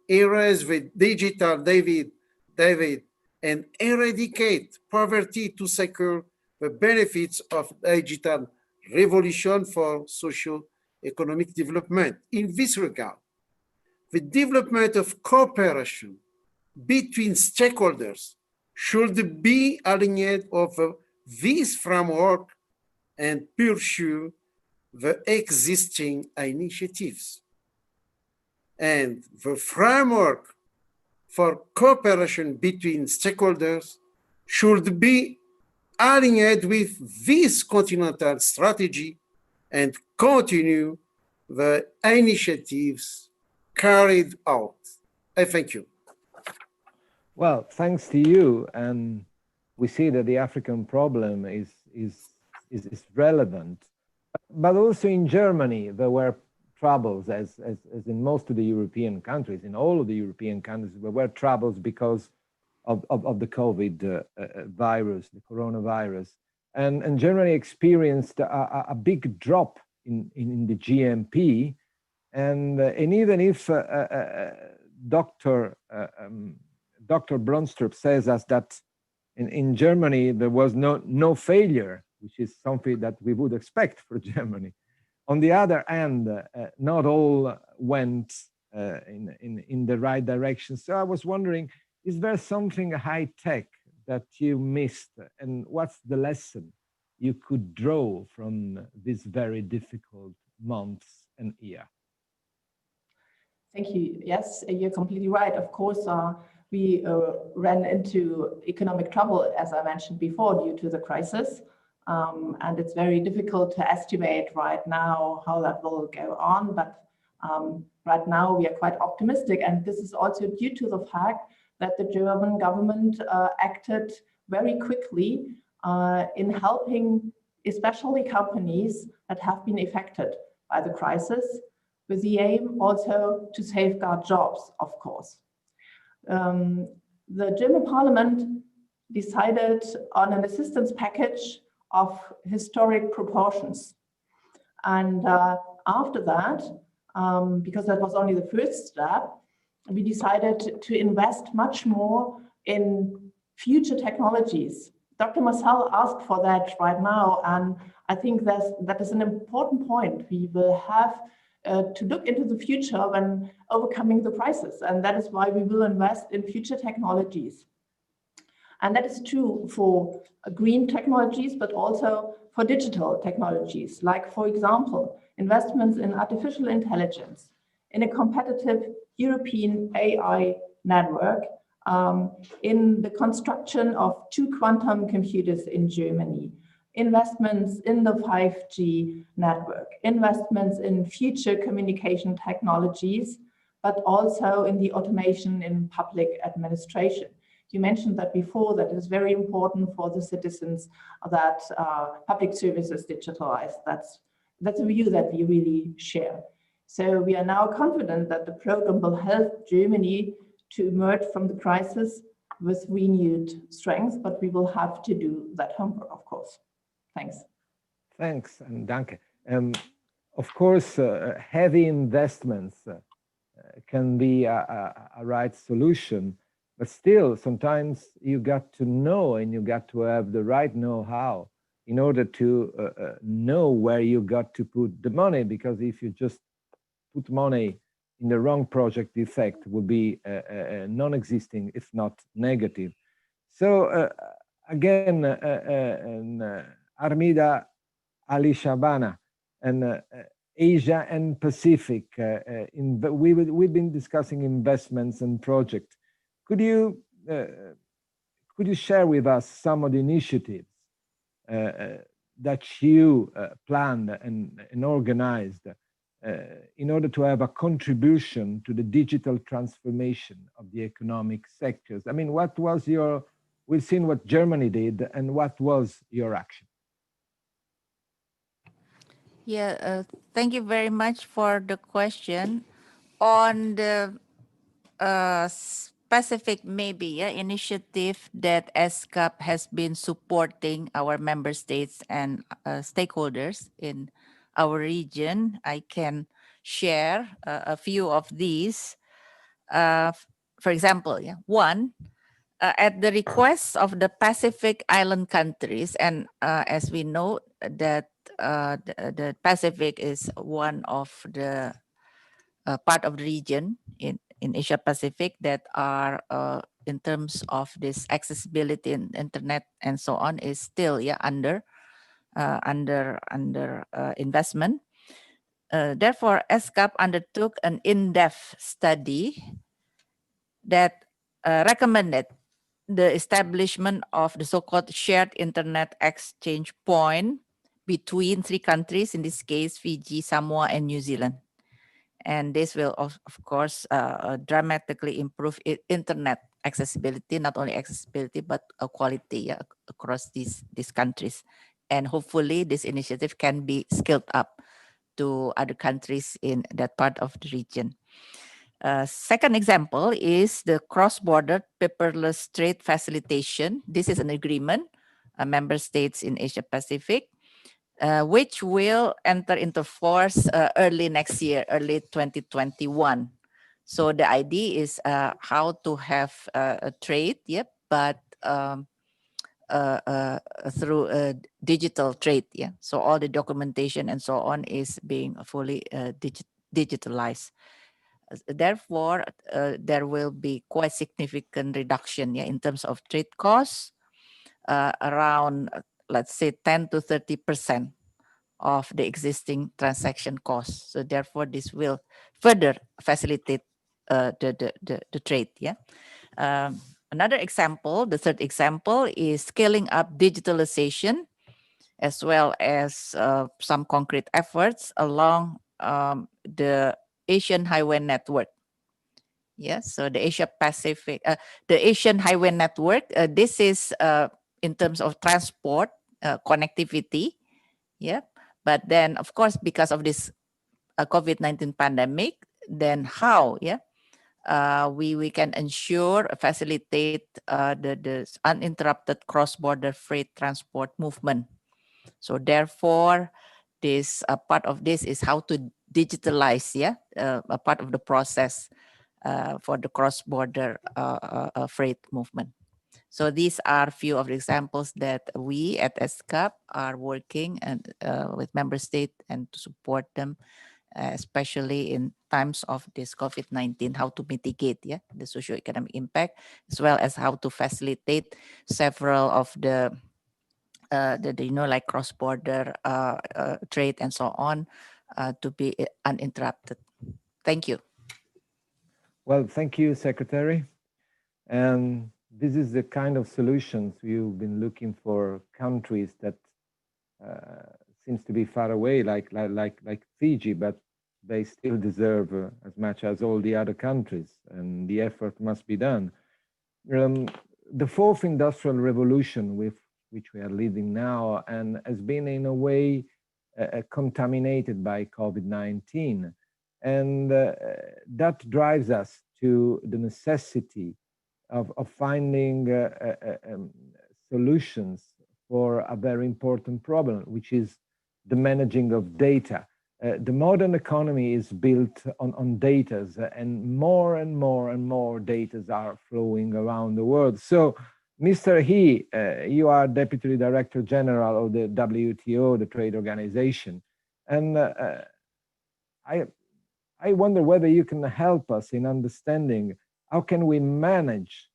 erase the digital divide, and eradicate poverty to secure the benefits of digital revolution for socio-economic development. In this regard, the development of cooperation between stakeholders should be aligned over this framework and pursue the existing initiatives. And the framework for cooperation between stakeholders should be aligned with this continental strategy and continue the initiatives carried out. I thank you. Well, thanks to you. And we see that the African problem is relevant. But also in Germany, there were troubles, as in most of the European countries, in all of the European countries, there were troubles because of the COVID virus, the coronavirus. And Germany experienced a big drop in the GMP. And even if Dr. Bronstrup says us that in Germany there was no failure, which is something that we would expect for Germany. On the other hand, not all went in the right direction. So I was wondering, is there something high-tech that you missed? And what's the lesson you could draw from these very difficult months and year? Thank you. Yes, you're completely right. Of course, we ran into economic trouble, as I mentioned before, due to the crisis. And it's very difficult to estimate right now how that will go on. But right now we are quite optimistic. And this is also due to the fact that the German government acted very quickly in helping especially companies that have been affected by the crisis, with the aim also to safeguard jobs, of course. The German parliament decided on an assistance package of historic proportions. And after that, because that was only the first step, we decided to invest much more in future technologies. Dr. Marcel asked for that right now, and I think that is an important point. We will have to look into the future when overcoming the crisis, and that is why we will invest in future technologies. And that is true for green technologies, but also for digital technologies, like, for example, investments in artificial intelligence, in a competitive European AI network, in the construction of 2 quantum computers in Germany, investments in the 5G network, investments in future communication technologies, but also in the automation in public administration. You mentioned that before, that it is very important for the citizens that public services digitalize. That's a view that we really share. So we are now confident that the program will help Germany to emerge from the crisis with renewed strength, but we will have to do that homework, of course. Thanks. Thanks, and danke. Of course, heavy investments can be a right solution, but still, sometimes you got to know and you got to have the right know-how in order to know where you got to put the money, because if you just put money in the wrong project, the effect will be non-existing, if not negative. So again, Armida Ali Shabana, and Asia and Pacific, we've been discussing investments and projects. Could you share with us some of the initiatives that you planned and organized in order to have a contribution to the digital transformation of the economic sectors? I mean, what was your, we've seen what Germany did, and what was your action? Yeah, thank you very much for the question. On the specific maybe initiative that ESCAP has been supporting our member states and stakeholders in our region, I can share a few of these. For example, one, at the request of the Pacific Island countries, and as we know that the Pacific is one of the part of the region in Asia Pacific that are in terms of this accessibility in internet and so on is still under investment. Therefore, ESCAP undertook an in-depth study that recommended the establishment of the so-called shared internet exchange point between 3 countries, in this case, Fiji, Samoa, and New Zealand. And this will, of course, dramatically improve internet accessibility, not only accessibility, but quality across these countries. And hopefully this initiative can be scaled up to other countries in that part of the region. Second example is the cross-border paperless trade facilitation. This is an agreement, member states in Asia Pacific, which will enter into force early next year, early 2021. So the idea is how to have a trade, but through digital trade, So all the documentation and so on is being fully digitalized. Therefore, there will be quite significant reduction in terms of trade costs, around, let's say, 10 to 30% of the existing transaction costs. So therefore, this will further facilitate the trade. Another example, the third example, is scaling up digitalization, as well as some concrete efforts along the Asian Highway Network. So the Asia Pacific, the Asian Highway Network, this is in terms of transport, connectivity. But then, of course, because of this COVID-19 pandemic, then how, we can ensure, facilitate the uninterrupted cross-border freight transport movement. So therefore, this part of this is how to digitalize, a part of the process for the cross-border freight movement. So these are a few of the examples that we at ESCAP are working and with member states and to support them especially in times of this COVID-19, how to mitigate the socio-economic impact, as well as how to facilitate several of the like cross-border trade and so on to be uninterrupted. Thank you. Well, thank you, Secretary. And this is the kind of solutions we've been looking for countries that seems to be far away, like Fiji, but they still deserve as much as all the other countries, and the effort must be done. The fourth industrial revolution with which we are living now and has been in a way contaminated by COVID-19. And that drives us to the necessity of finding solutions for a very important problem, which is the managing of data. The modern economy is built on data, and more data are flowing around the world. So, Mr. He, you are Deputy Director General of the WTO, the trade organization, and I wonder whether you can help us in understanding how can we manage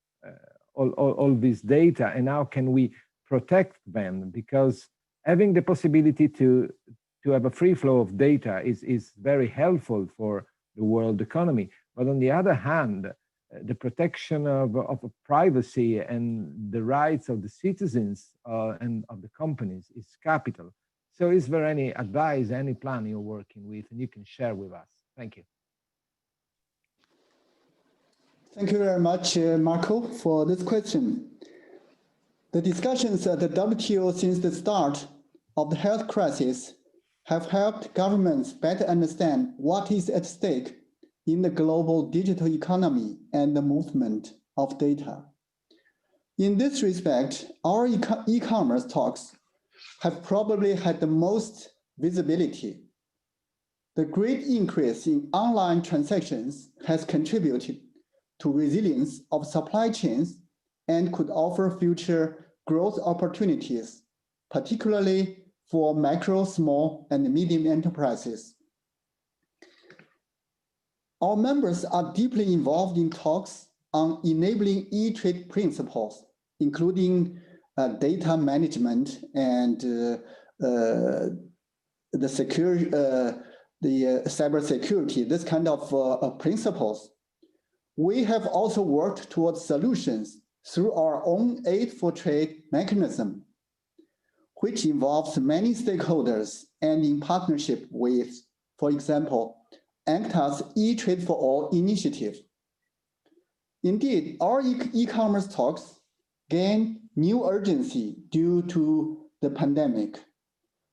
all this data and how can we protect them, because having the possibility to have a free flow of data is very helpful for the world economy. But on the other hand, the protection of privacy and the rights of the citizens and of the companies is capital. So is there any advice, any plan you're working with and you can share with us? Thank you. Thank you very much, Marco, for this question. The discussions at the WTO since the start of the health crisis have helped governments better understand what is at stake in the global digital economy and the movement of data. In this respect, our e-commerce talks have probably had the most visibility. The great increase in online transactions has contributed to resilience of supply chains and could offer future growth opportunities, particularly for micro, small, and medium enterprises. Our members are deeply involved in talks on enabling e-trade principles, including data management and the cybersecurity, this kind of principles. We have also worked towards solutions through our own Aid for Trade mechanism, which involves many stakeholders and in partnership with, for example, ANCTA's E-Trade for All initiative. Indeed, our e-commerce talks gained new urgency due to the pandemic.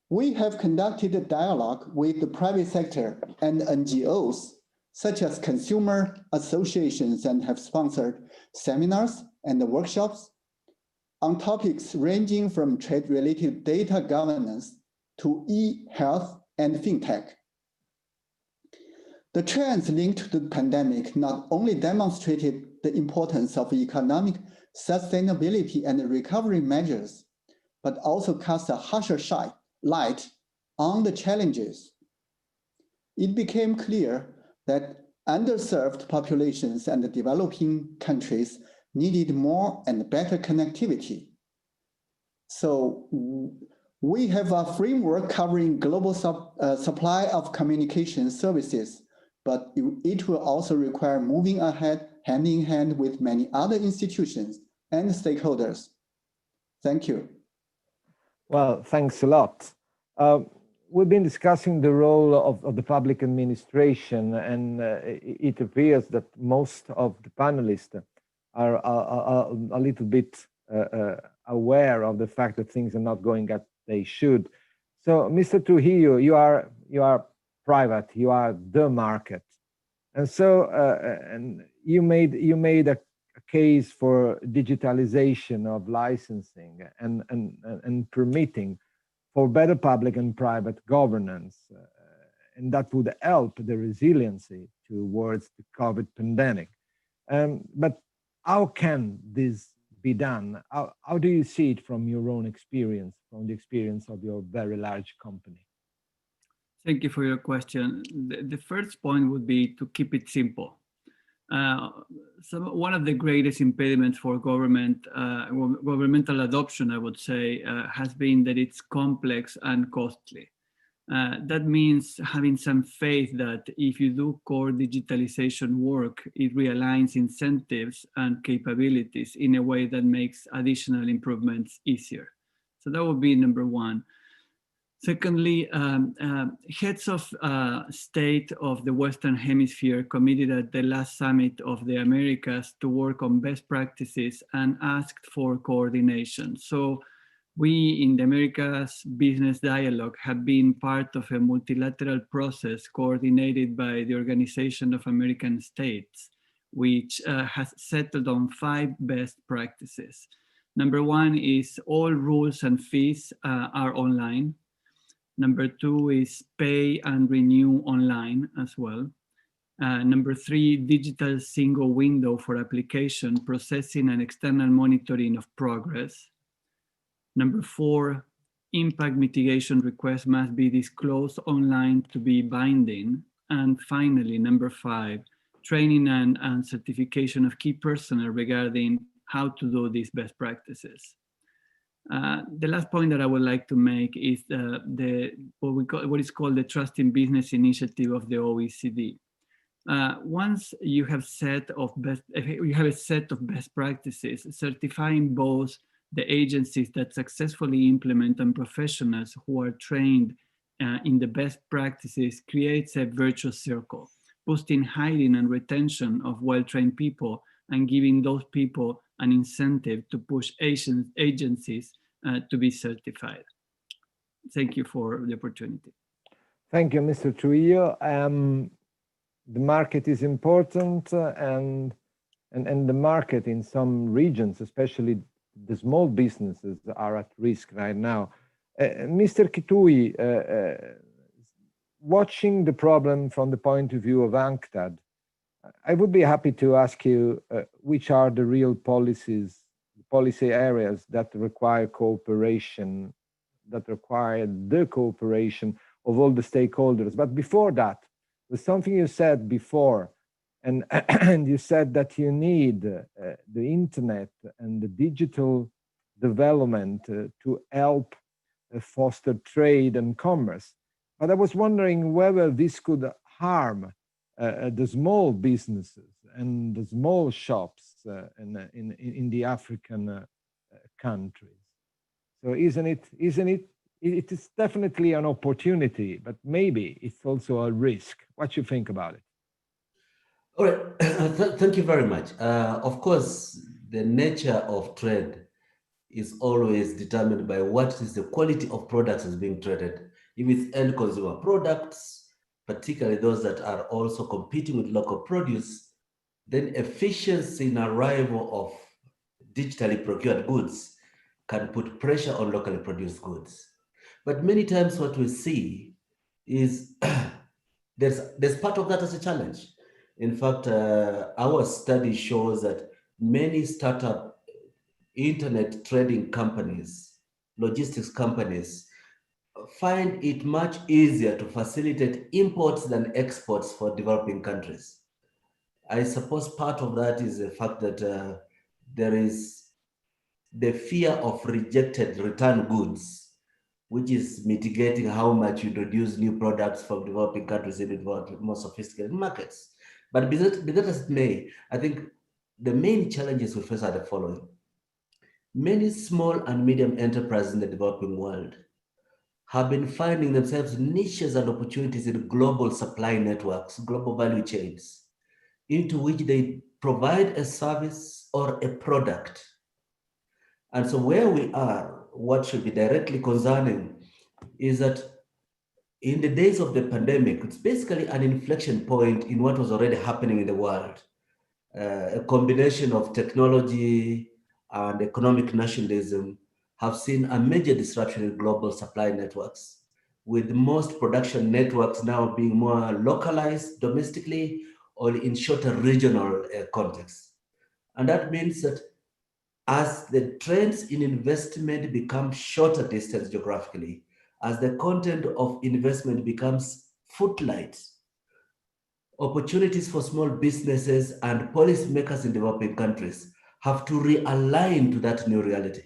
We have conducted a dialogue with the private sector and NGOs, such as consumer associations, and have sponsored seminars and workshops on topics ranging from trade-related data governance to e-health and fintech. The trends linked to the pandemic not only demonstrated the importance of economic sustainability and recovery measures, but also cast a harsher light on the challenges. It became clear that underserved populations and developing countries needed more and better connectivity. So we have a framework covering global supply of communication services, but it will also require moving ahead hand in hand with many other institutions and stakeholders. Thank you. Well, thanks a lot. We've been discussing the role of the public administration, and it appears that most of the panelists are a little bit aware of the fact that things are not going as they should. So, Mr. Trujillo, you are private, you are the market, and so and you made a case for digitalization of licensing and permitting for better public and private governance, and that would help the resiliency towards the COVID pandemic. But how can this be done? How do you see it from your own experience, from the experience of your very large company? Thank you for your question. The first point would be to keep it simple. One of the greatest impediments for governmental adoption, I would say, has been that it's complex and costly. That means having some faith that if you do core digitalization work, it realigns incentives and capabilities in a way that makes additional improvements easier. So that would be number one. Secondly, heads of state of the Western Hemisphere committed at the last summit of the Americas to work on best practices and asked for coordination. So we in the Americas Business Dialogue have been part of a multilateral process coordinated by the Organization of American States, which has settled on 5 best practices. Number 1 is all rules and fees are online. Number 2 is pay and renew online as well. Number 3, digital single window for application processing and external monitoring of progress. Number 4, impact mitigation requests must be disclosed online to be binding. And finally, number 5, training and certification of key personnel regarding how to do these best practices. The last point that I would like to make is what is called the Trust in Business initiative of the OECD. Once you have a set of best practices, certifying both the agencies that successfully implement and professionals who are trained in the best practices creates a virtuous circle, boosting hiring and retention of well-trained people and giving those people an incentive to push agencies to be certified. Thank you for the opportunity. Thank you, Mr. Trujillo. The market is important, and the market in some regions, especially the small businesses, are at risk right now. Mr. Kitui, watching the problem from the point of view of UNCTAD, I would be happy to ask you which are the real policy areas that require cooperation, that require the cooperation of all the stakeholders. But before that, there's something you said before, and you said that you need the internet and the digital development to help foster trade and commerce. But I was wondering whether this could harm the small businesses and the small shops in the African countries. So it is definitely an opportunity, but maybe it's also a risk. What do you think about it? All right, thank you very much. Of course, the nature of trade is always determined by what is the quality of products is being traded. If it's end consumer products, particularly those that are also competing with local produce, then efficiency in arrival of digitally procured goods can put pressure on locally produced goods. But many times what we see is there's part of that as a challenge. In fact, our study shows that many startup internet trading companies, logistics companies, find it much easier to facilitate imports than exports for developing countries. I suppose part of that is the fact that there is the fear of rejected return goods, which is mitigating how much you introduce new products from developing countries into more sophisticated markets. But be that as it may, I think the main challenges we face are the following. Many small and medium enterprises in the developing world have been finding themselves niches and opportunities in global supply networks, global value chains, into which they provide a service or a product. And so where we are, what should be directly concerning is that in the days of the pandemic, it's basically an inflection point in what was already happening in the world. A combination of technology and economic nationalism have seen a major disruption in global supply networks, with most production networks now being more localized domestically or in shorter regional contexts. And that means that as the trends in investment become shorter distance geographically, as the content of investment becomes footlights, opportunities for small businesses and policymakers in developing countries have to realign to that new reality,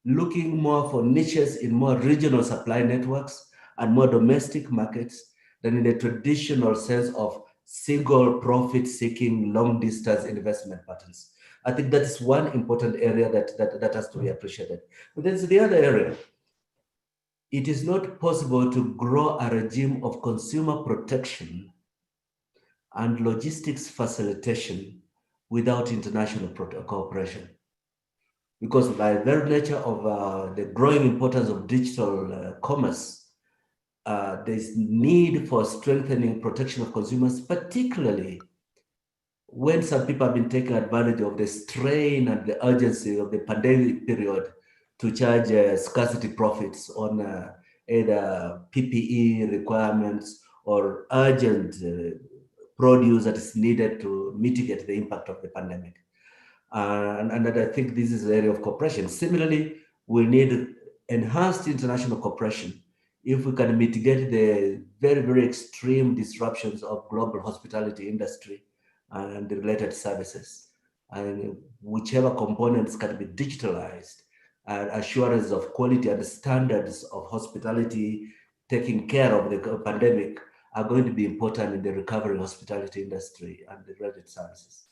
looking more for niches in more regional supply networks and more domestic markets than in the traditional sense of single profit-seeking long-distance investment patterns. I think that is one important area that has to be appreciated. But there's the other area. It is not possible to grow a regime of consumer protection and logistics facilitation without international cooperation. Because by the very nature of the growing importance of digital commerce, there's need for strengthening protection of consumers, particularly when some people have been taking advantage of the strain and the urgency of the pandemic period to charge scarcity profits on either PPE requirements or urgent produce that is needed to mitigate the impact of the pandemic. And I think this is the area of cooperation. Similarly, we need enhanced international cooperation if we can mitigate the very, very extreme disruptions of global hospitality industry and the related services. And whichever components can be digitalized, and assurance of quality and standards of hospitality taking care of the pandemic are going to be important in the recovery hospitality industry and the related services.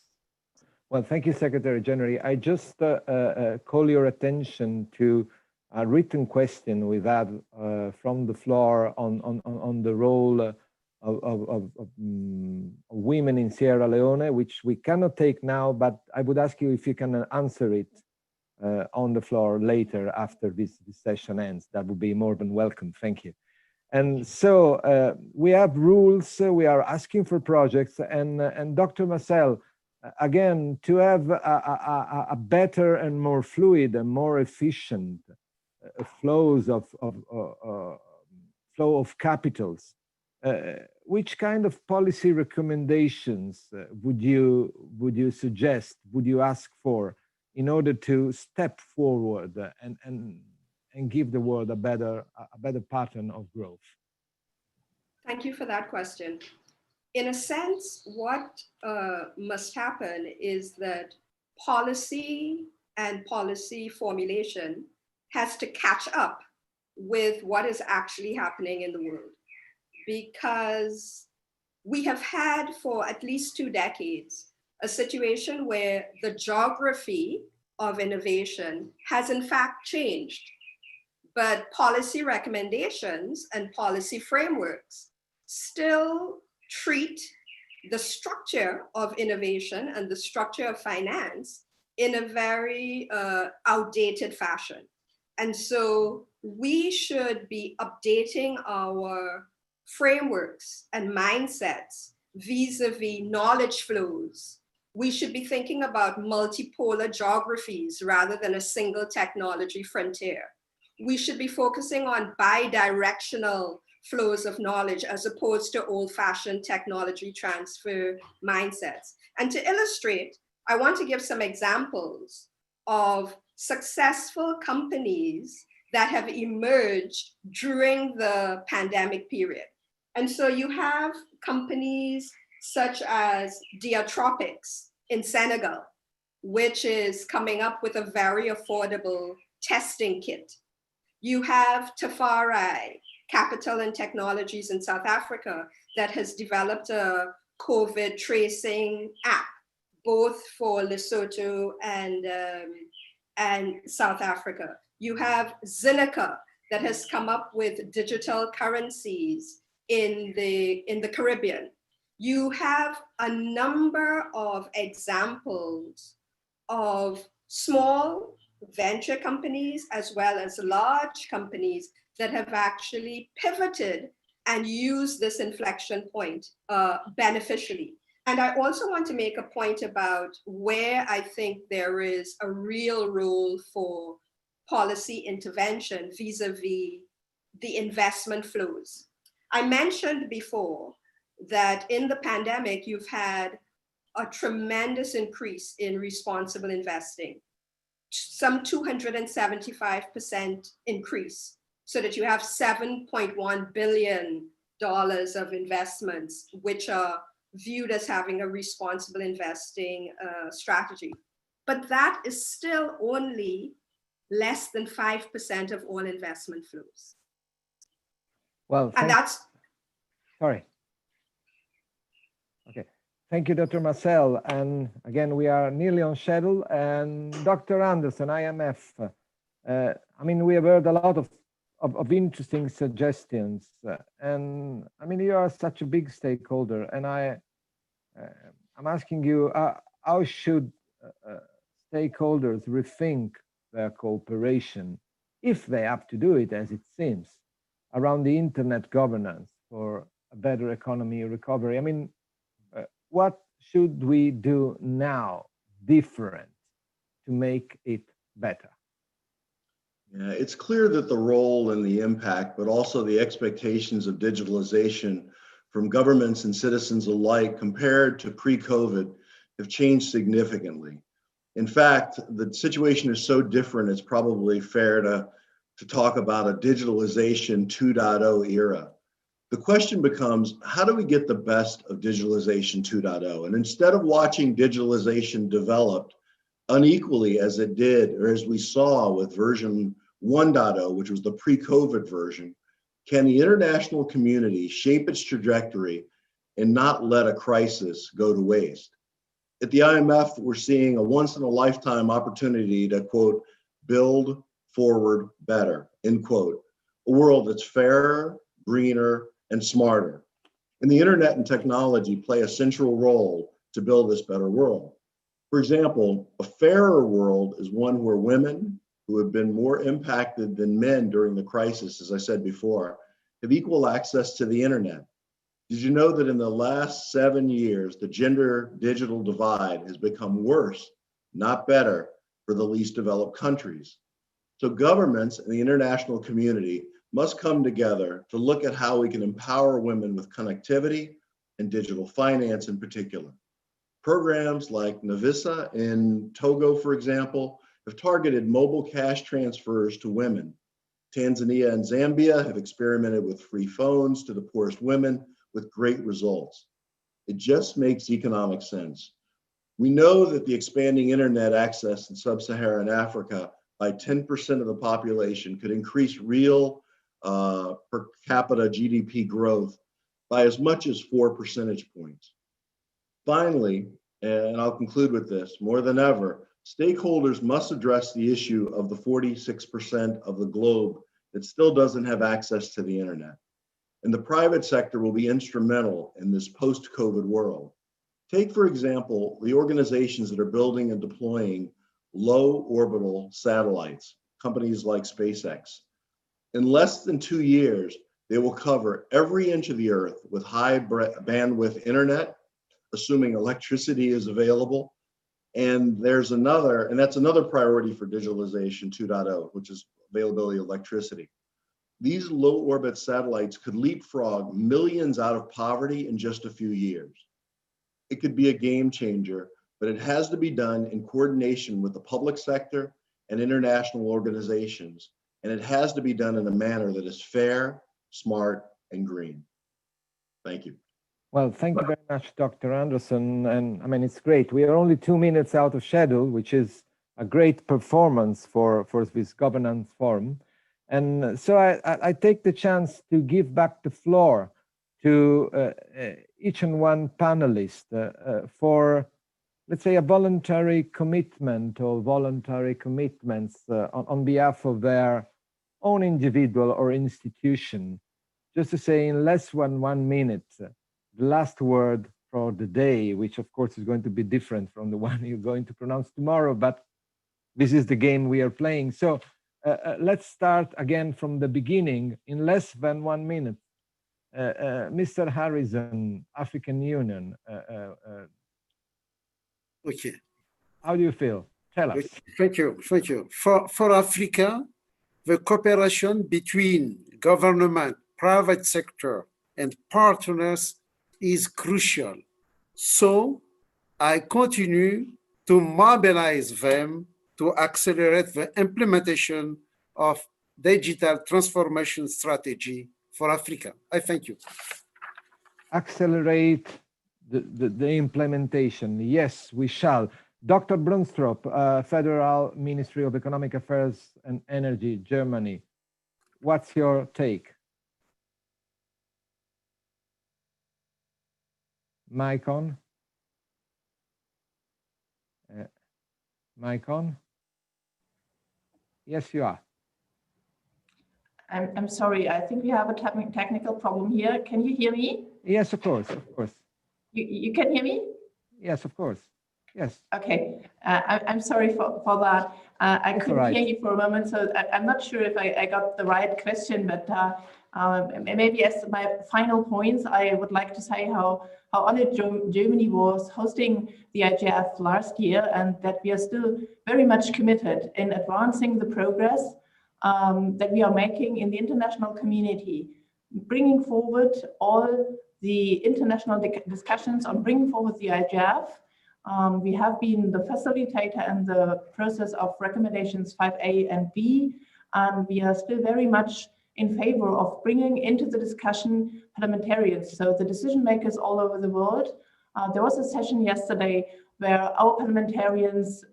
Well, thank you, Secretary General. I just call your attention to a written question we've had from the floor on the role of women in Sierra Leone, which we cannot take now, but I would ask you if you can answer it on the floor later after this session ends. That would be more than welcome. Thank you. And so we have rules, we are asking for projects, and Dr. Marcel, again, to have a better and more fluid and more efficient flow of capitals, which kind of policy recommendations would you suggest, would you ask for in order to step forward and give the world a better pattern of growth? Thank you for that question. In a sense, what must happen is that policy and policy formulation has to catch up with what is actually happening in the world. Because we have had for at least 2 decades a situation where the geography of innovation has in fact changed, but policy recommendations and policy frameworks still treat the structure of innovation and the structure of finance in a very outdated fashion. And so we should be updating our frameworks and mindsets vis-a-vis knowledge flows. We should be thinking about multipolar geographies rather than a single technology frontier. We should be focusing on bi-directional flows of knowledge as opposed to old-fashioned technology transfer mindsets. And to illustrate, I want to give some examples of successful companies that have emerged during the pandemic period. And so you have companies such as Diatropics in Senegal, which is coming up with a very affordable testing kit. You have Tafari Capital and Technologies in South Africa that has developed a COVID tracing app, both for Lesotho and South Africa. You have Zinica that has come up with digital currencies in the Caribbean. You have a number of examples of small venture companies as well as large companies that have actually pivoted and used this inflection point beneficially. And I also want to make a point about where I think there is a real role for policy intervention vis-a-vis the investment flows. I mentioned before that in the pandemic, you've had a tremendous increase in responsible investing, some 275% increase. so that you have $7.1 billion of investments, which are viewed as having a responsible investing strategy. But that is still only less than 5% of all investment flows. Well, and that's sorry. Okay. Thank you, Dr. Marcel. And again, we are nearly on schedule. And Dr. Anderson, IMF, I mean, we have heard a lot of interesting suggestions. And I mean, you are such a big stakeholder. And I'm asking you, how should stakeholders rethink their cooperation, if they have to do it, as it seems, around the internet governance for a better economy recovery? I mean, what should we do now different to make it better? Yeah, it's clear that the role and the impact, but also the expectations of digitalization from governments and citizens alike compared to pre-COVID have changed significantly. In fact, the situation is so different, it's probably fair to talk about a digitalization 2.0 era. The question becomes, how do we get the best of digitalization 2.0? And instead of watching digitalization developed unequally as it did, or as we saw with version 1.0, which was the pre-COVID version, can the international community shape its trajectory and not let a crisis go to waste? At the IMF, we're seeing a once-in-a-lifetime opportunity to, quote, build forward better, end quote, a world that's fairer, greener, and smarter. And the internet and technology play a central role to build this better world. For example, a fairer world is one where women who have been more impacted than men during the crisis, as I said before, have equal access to the internet. Did you know that in the last 7 years, the gender digital divide has become worse, not better, for the least developed countries? So governments and the international community must come together to look at how we can empower women with connectivity and digital finance in particular. Programs like Navisa in Togo, for example, have targeted mobile cash transfers to women. Tanzania and Zambia have experimented with free phones to the poorest women with great results. It just makes economic sense. We know that the expanding internet access in sub-Saharan Africa by 10% of the population could increase real per capita GDP growth by as much as 4 percentage points. Finally, and I'll conclude with this, more than ever, stakeholders must address the issue of the 46% of the globe that still doesn't have access to the internet. And the private sector will be instrumental in this post-COVID world. Take, for example, the organizations that are building and deploying low orbital satellites, companies like SpaceX. In less than 2 years, they will cover every inch of the Earth with high bandwidth internet, assuming electricity is available. And that's another priority for digitalization 2.0, which is availability of electricity. These low orbit satellites could leapfrog millions out of poverty in just a few years. It could be a game changer, but it has to be done in coordination with the public sector and international organizations. And it has to be done in a manner that is fair, smart, and green. Thank you. Well, thank you very much, Dr. Anderson. And I mean, it's great. We are only 2 minutes out of schedule, which is a great performance for this governance forum. And so I take the chance to give back the floor to each and one panelist for, let's say, a voluntary commitment or voluntary commitments on behalf of their own individual or institution. Just to say in less than 1 minute, the last word for the day, which of course is going to be different from the one you're going to pronounce tomorrow, but this is the game we are playing. So let's start again from the beginning in less than 1 minute. Mr. Harrison, African Union. Okay. How do you feel? Tell us. Thank you. Thank you. For Africa, the cooperation between government, private sector, and partners is crucial. So I continue to mobilize them to accelerate the implementation of digital transformation strategy for Africa. I thank you. Accelerate the implementation. Yes, we shall. Dr. Brunstrup, Federal Ministry of Economic Affairs and Energy, Germany. What's your take? Mic on? Mic on? Yes, you are. I'm sorry, I think we have a technical problem here. Can you hear me? Yes, of course, of course. You can hear me? Yes, of course. Yes. Okay, I'm sorry for that. I couldn't hear you for a moment, so I'm not sure if I got the right question, but maybe as my final points, I would like to say how honored Germany was hosting the IGF last year, and that we are still very much committed in advancing the progress that we are making in the international community, bringing forward all the international discussions on bringing forward the IGF. We have been the facilitator in the process of recommendations 5A and B, and we are still very much in favor of bringing into the discussion parliamentarians, so the decision makers all over the world. There was a session yesterday where our parliamentarians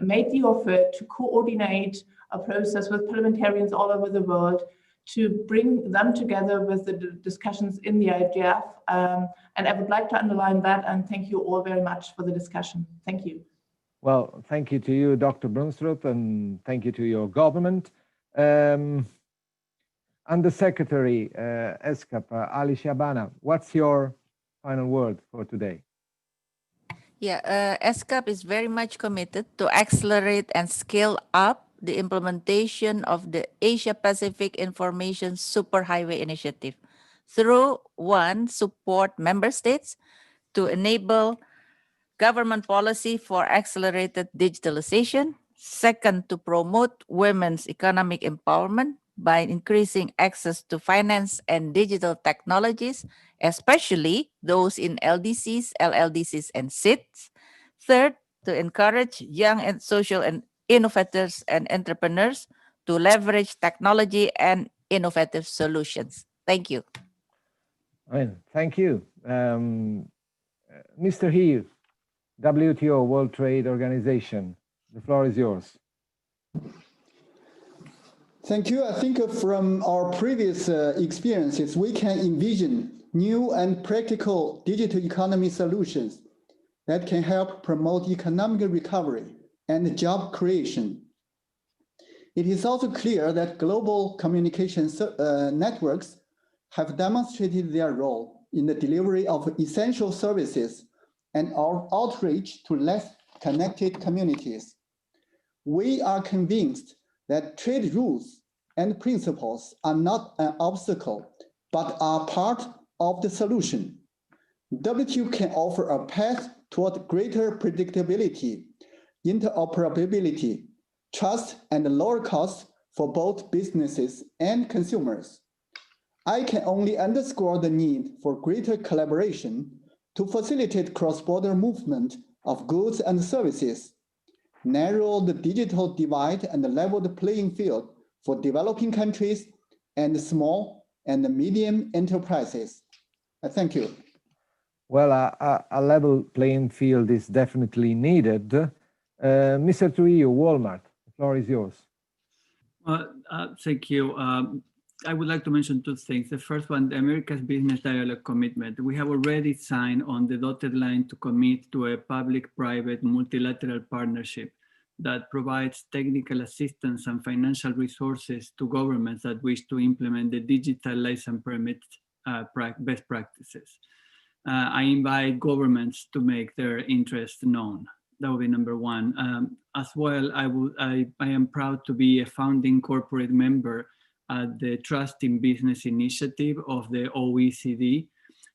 made the offer to coordinate a process with parliamentarians all over the world to bring them together with the discussions in the IGF. And I would like to underline that and thank you all very much for the discussion. Thank you. Well, thank you to you, Dr. Brunstrup, and thank you to your government. Under Secretary ESCAP, Ali Shabana, what's your final word for today? Yeah, ESCAP is very much committed to accelerate and scale up the implementation of the Asia-Pacific Information Superhighway Initiative through, one, support member states to enable government policy for accelerated digitalization. Second, to promote women's economic empowerment by increasing access to finance and digital technologies, especially those in LDCs, LLDCs, and SIDs. Third, to encourage young and social and innovators and entrepreneurs to leverage technology and innovative solutions. Thank you. Thank you. Mr. He, WTO, World Trade Organization, the floor is yours. Thank you. I think from our previous experiences, we can envision new and practical digital economy solutions that can help promote economic recovery and job creation. It is also clear that global communication networks have demonstrated their role in the delivery of essential services and our outreach to less connected communities. We are convinced that trade rules and principles are not an obstacle, but are part of the solution. WTO can offer a path toward greater predictability, interoperability, trust, and lower costs for both businesses and consumers. I can only underscore the need for greater collaboration to facilitate cross-border movement of goods and services, narrow the digital divide and level the playing field for developing countries and small and medium enterprises. Thank you. Well, a level playing field is definitely needed. Mr. Trujillo, Walmart, the floor is yours. Thank you. I would like to mention two things. The first one, the America's Business Dialogue commitment. We have already signed on the dotted line to commit to a public-private multilateral partnership that provides technical assistance and financial resources to governments that wish to implement the digital license permit best practices. I invite governments to make their interest known. That would be number one. As well, I am proud to be a founding corporate member at the Trust in Business initiative of the OECD.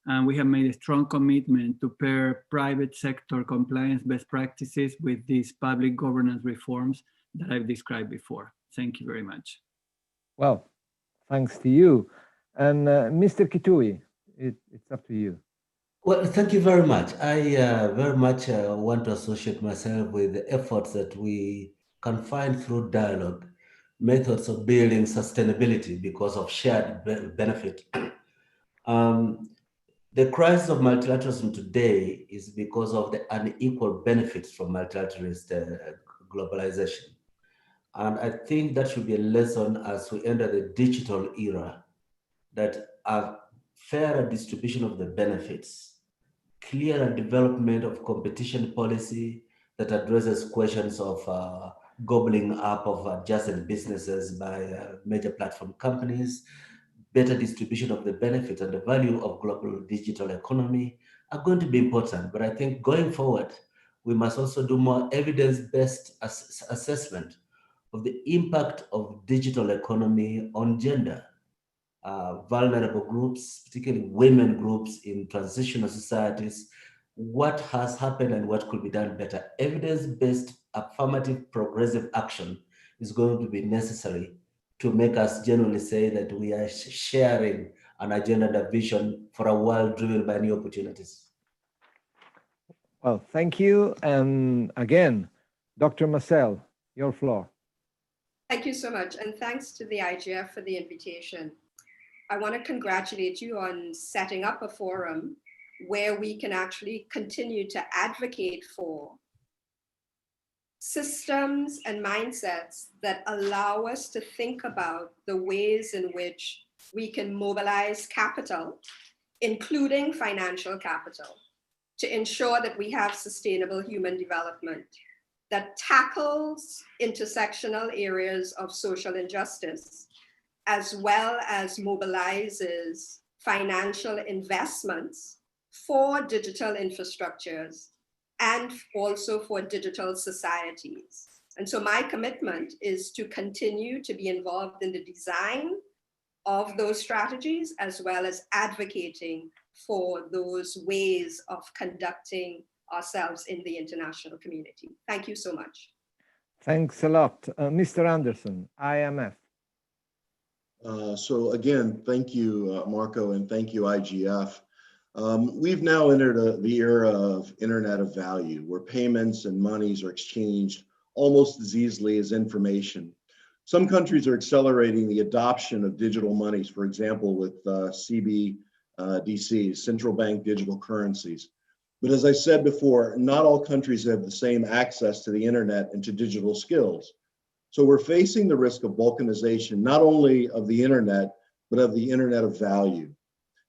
And we have made a strong commitment to pair private sector compliance best practices with these public governance reforms that I've described before. Thank you very much. Well, thanks to you. And Mr. Kitui, it's up to you. Well, thank you very much. I very much want to associate myself with the efforts that we can find through dialogue, methods of building sustainability because of shared benefit. The crisis of multilateralism today is because of the unequal benefits from multilateralist globalization. And I think that should be a lesson as we enter the digital era, that a fairer distribution of the benefits, clearer development of competition policy that addresses questions of gobbling up of adjacent businesses by major platform companies, better distribution of the benefits and the value of global digital economy are going to be important. But I think going forward, we must also do more evidence-based assessment of the impact of digital economy on gender, vulnerable groups, particularly women groups in transitional societies, what has happened and what could be done better. Evidence-based affirmative progressive action is going to be necessary to make us genuinely say that we are sharing an agenda and a vision for a world driven by new opportunities. Well, thank you. And again, Dr. Marcel, your floor. Thank you so much. And thanks to the IGF for the invitation. I want to congratulate you on setting up a forum where we can actually continue to advocate for systems and mindsets that allow us to think about the ways in which we can mobilize capital, including financial capital, to ensure that we have sustainable human development that tackles intersectional areas of social injustice, as well as mobilizes financial investments for digital infrastructures and also for digital societies. And so my commitment is to continue to be involved in the design of those strategies, as well as advocating for those ways of conducting ourselves in the international community. Thank you so much. Thanks a lot. Mr. Anderson, IMF. So again, thank you, Marco, and thank you, IGF. We've now entered the era of Internet of Value, where payments and monies are exchanged almost as easily as information. Some countries are accelerating the adoption of digital monies, for example, with CBDCs, central bank digital currencies. But as I said before, not all countries have the same access to the internet and to digital skills. So we're facing the risk of balkanization, not only of the internet, but of the Internet of Value.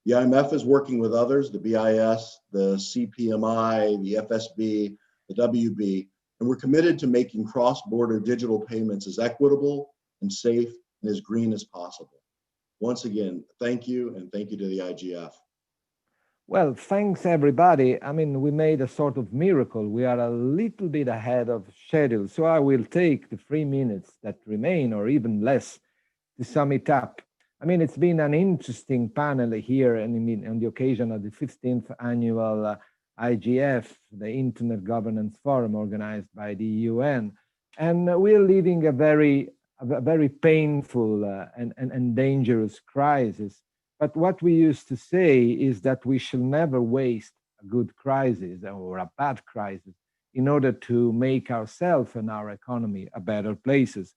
The IMF is working with others, the BIS, the CPMI, the FSB, the WB, and we're committed to making cross-border digital payments as equitable and safe and as green as possible. Once again, thank you, and thank you to the IGF. Well, thanks everybody. I mean, we made a sort of miracle. We are a little bit ahead of schedule. So I will take the 3 minutes that remain, or even less, to sum it up. I mean, it's been an interesting panel here and on the occasion of the 15th annual IGF, the Internet Governance Forum organized by the UN. And we're living a very painful and dangerous crisis. But what we used to say is that we shall never waste a good crisis or a bad crisis in order to make ourselves and our economy a better places.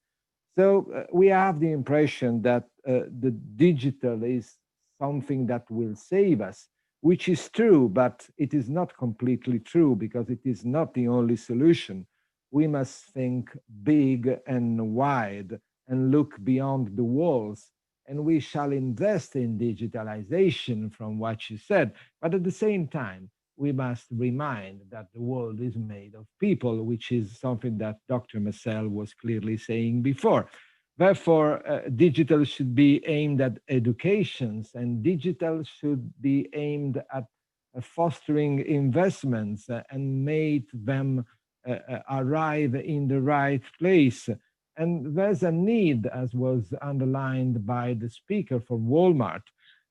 So we have the impression that the digital is something that will save us, which is true, but it is not completely true because it is not the only solution. We must think big and wide and look beyond the walls. And we shall invest in digitalization from what you said. But at the same time, we must remind that the world is made of people, which is something that Dr. Marcel was clearly saying before. Therefore, digital should be aimed at educations, and digital should be aimed at fostering investments and make them arrive in the right place. And there's a need, as was underlined by the speaker for Walmart,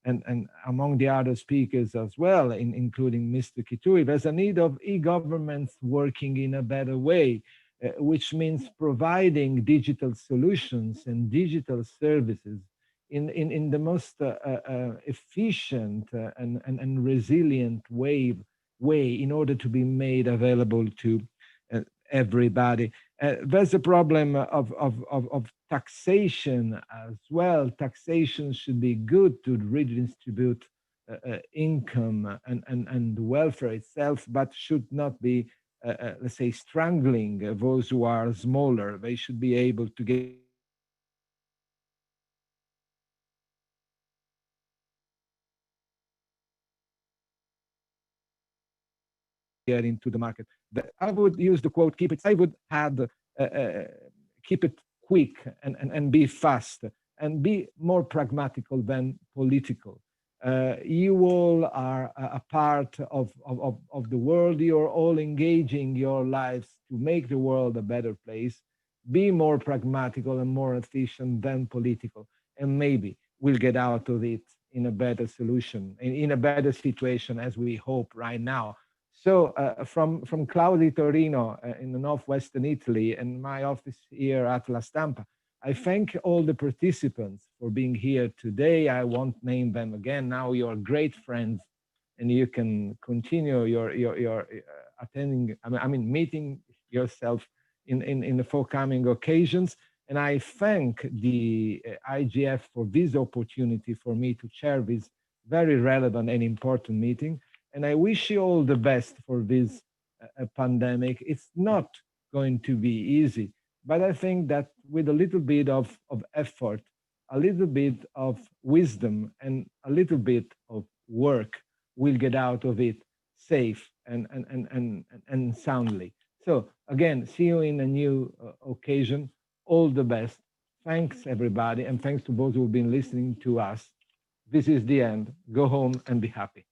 and among the other speakers as well, including Mr. Kitui, there's a need of e-governments working in a better way, which means providing digital solutions and digital services in the most efficient and resilient way in order to be made available to everybody. There's a problem of taxation as well. Taxation should be good to redistribute income and welfare itself, but should not be, let's say, strangling those who are smaller. They should be able to get into the market. I would use the quote, keep it, I would add, keep it quick and be fast and be more pragmatical than political. You all are a part of the world. You're all engaging your lives to make the world a better place. Be more pragmatical and more efficient than political. And maybe we'll get out of it in a better solution, in a better situation as we hope right now. So from Claudi Torino in the northwestern Italy and my office here at La Stampa, I thank all the participants for being here today. I won't name them again. Now you're great friends and you can continue your attending, meeting yourself in the forthcoming occasions. And I thank the IGF for this opportunity for me to chair this very relevant and important meeting. And I wish you all the best for this pandemic. It's not going to be easy, but I think that with a little bit of effort, a little bit of wisdom, and a little bit of work, we'll get out of it safe and soundly. So again, see you in a new occasion. All the best. Thanks, everybody. And thanks to those who've been listening to us. This is the end. Go home and be happy.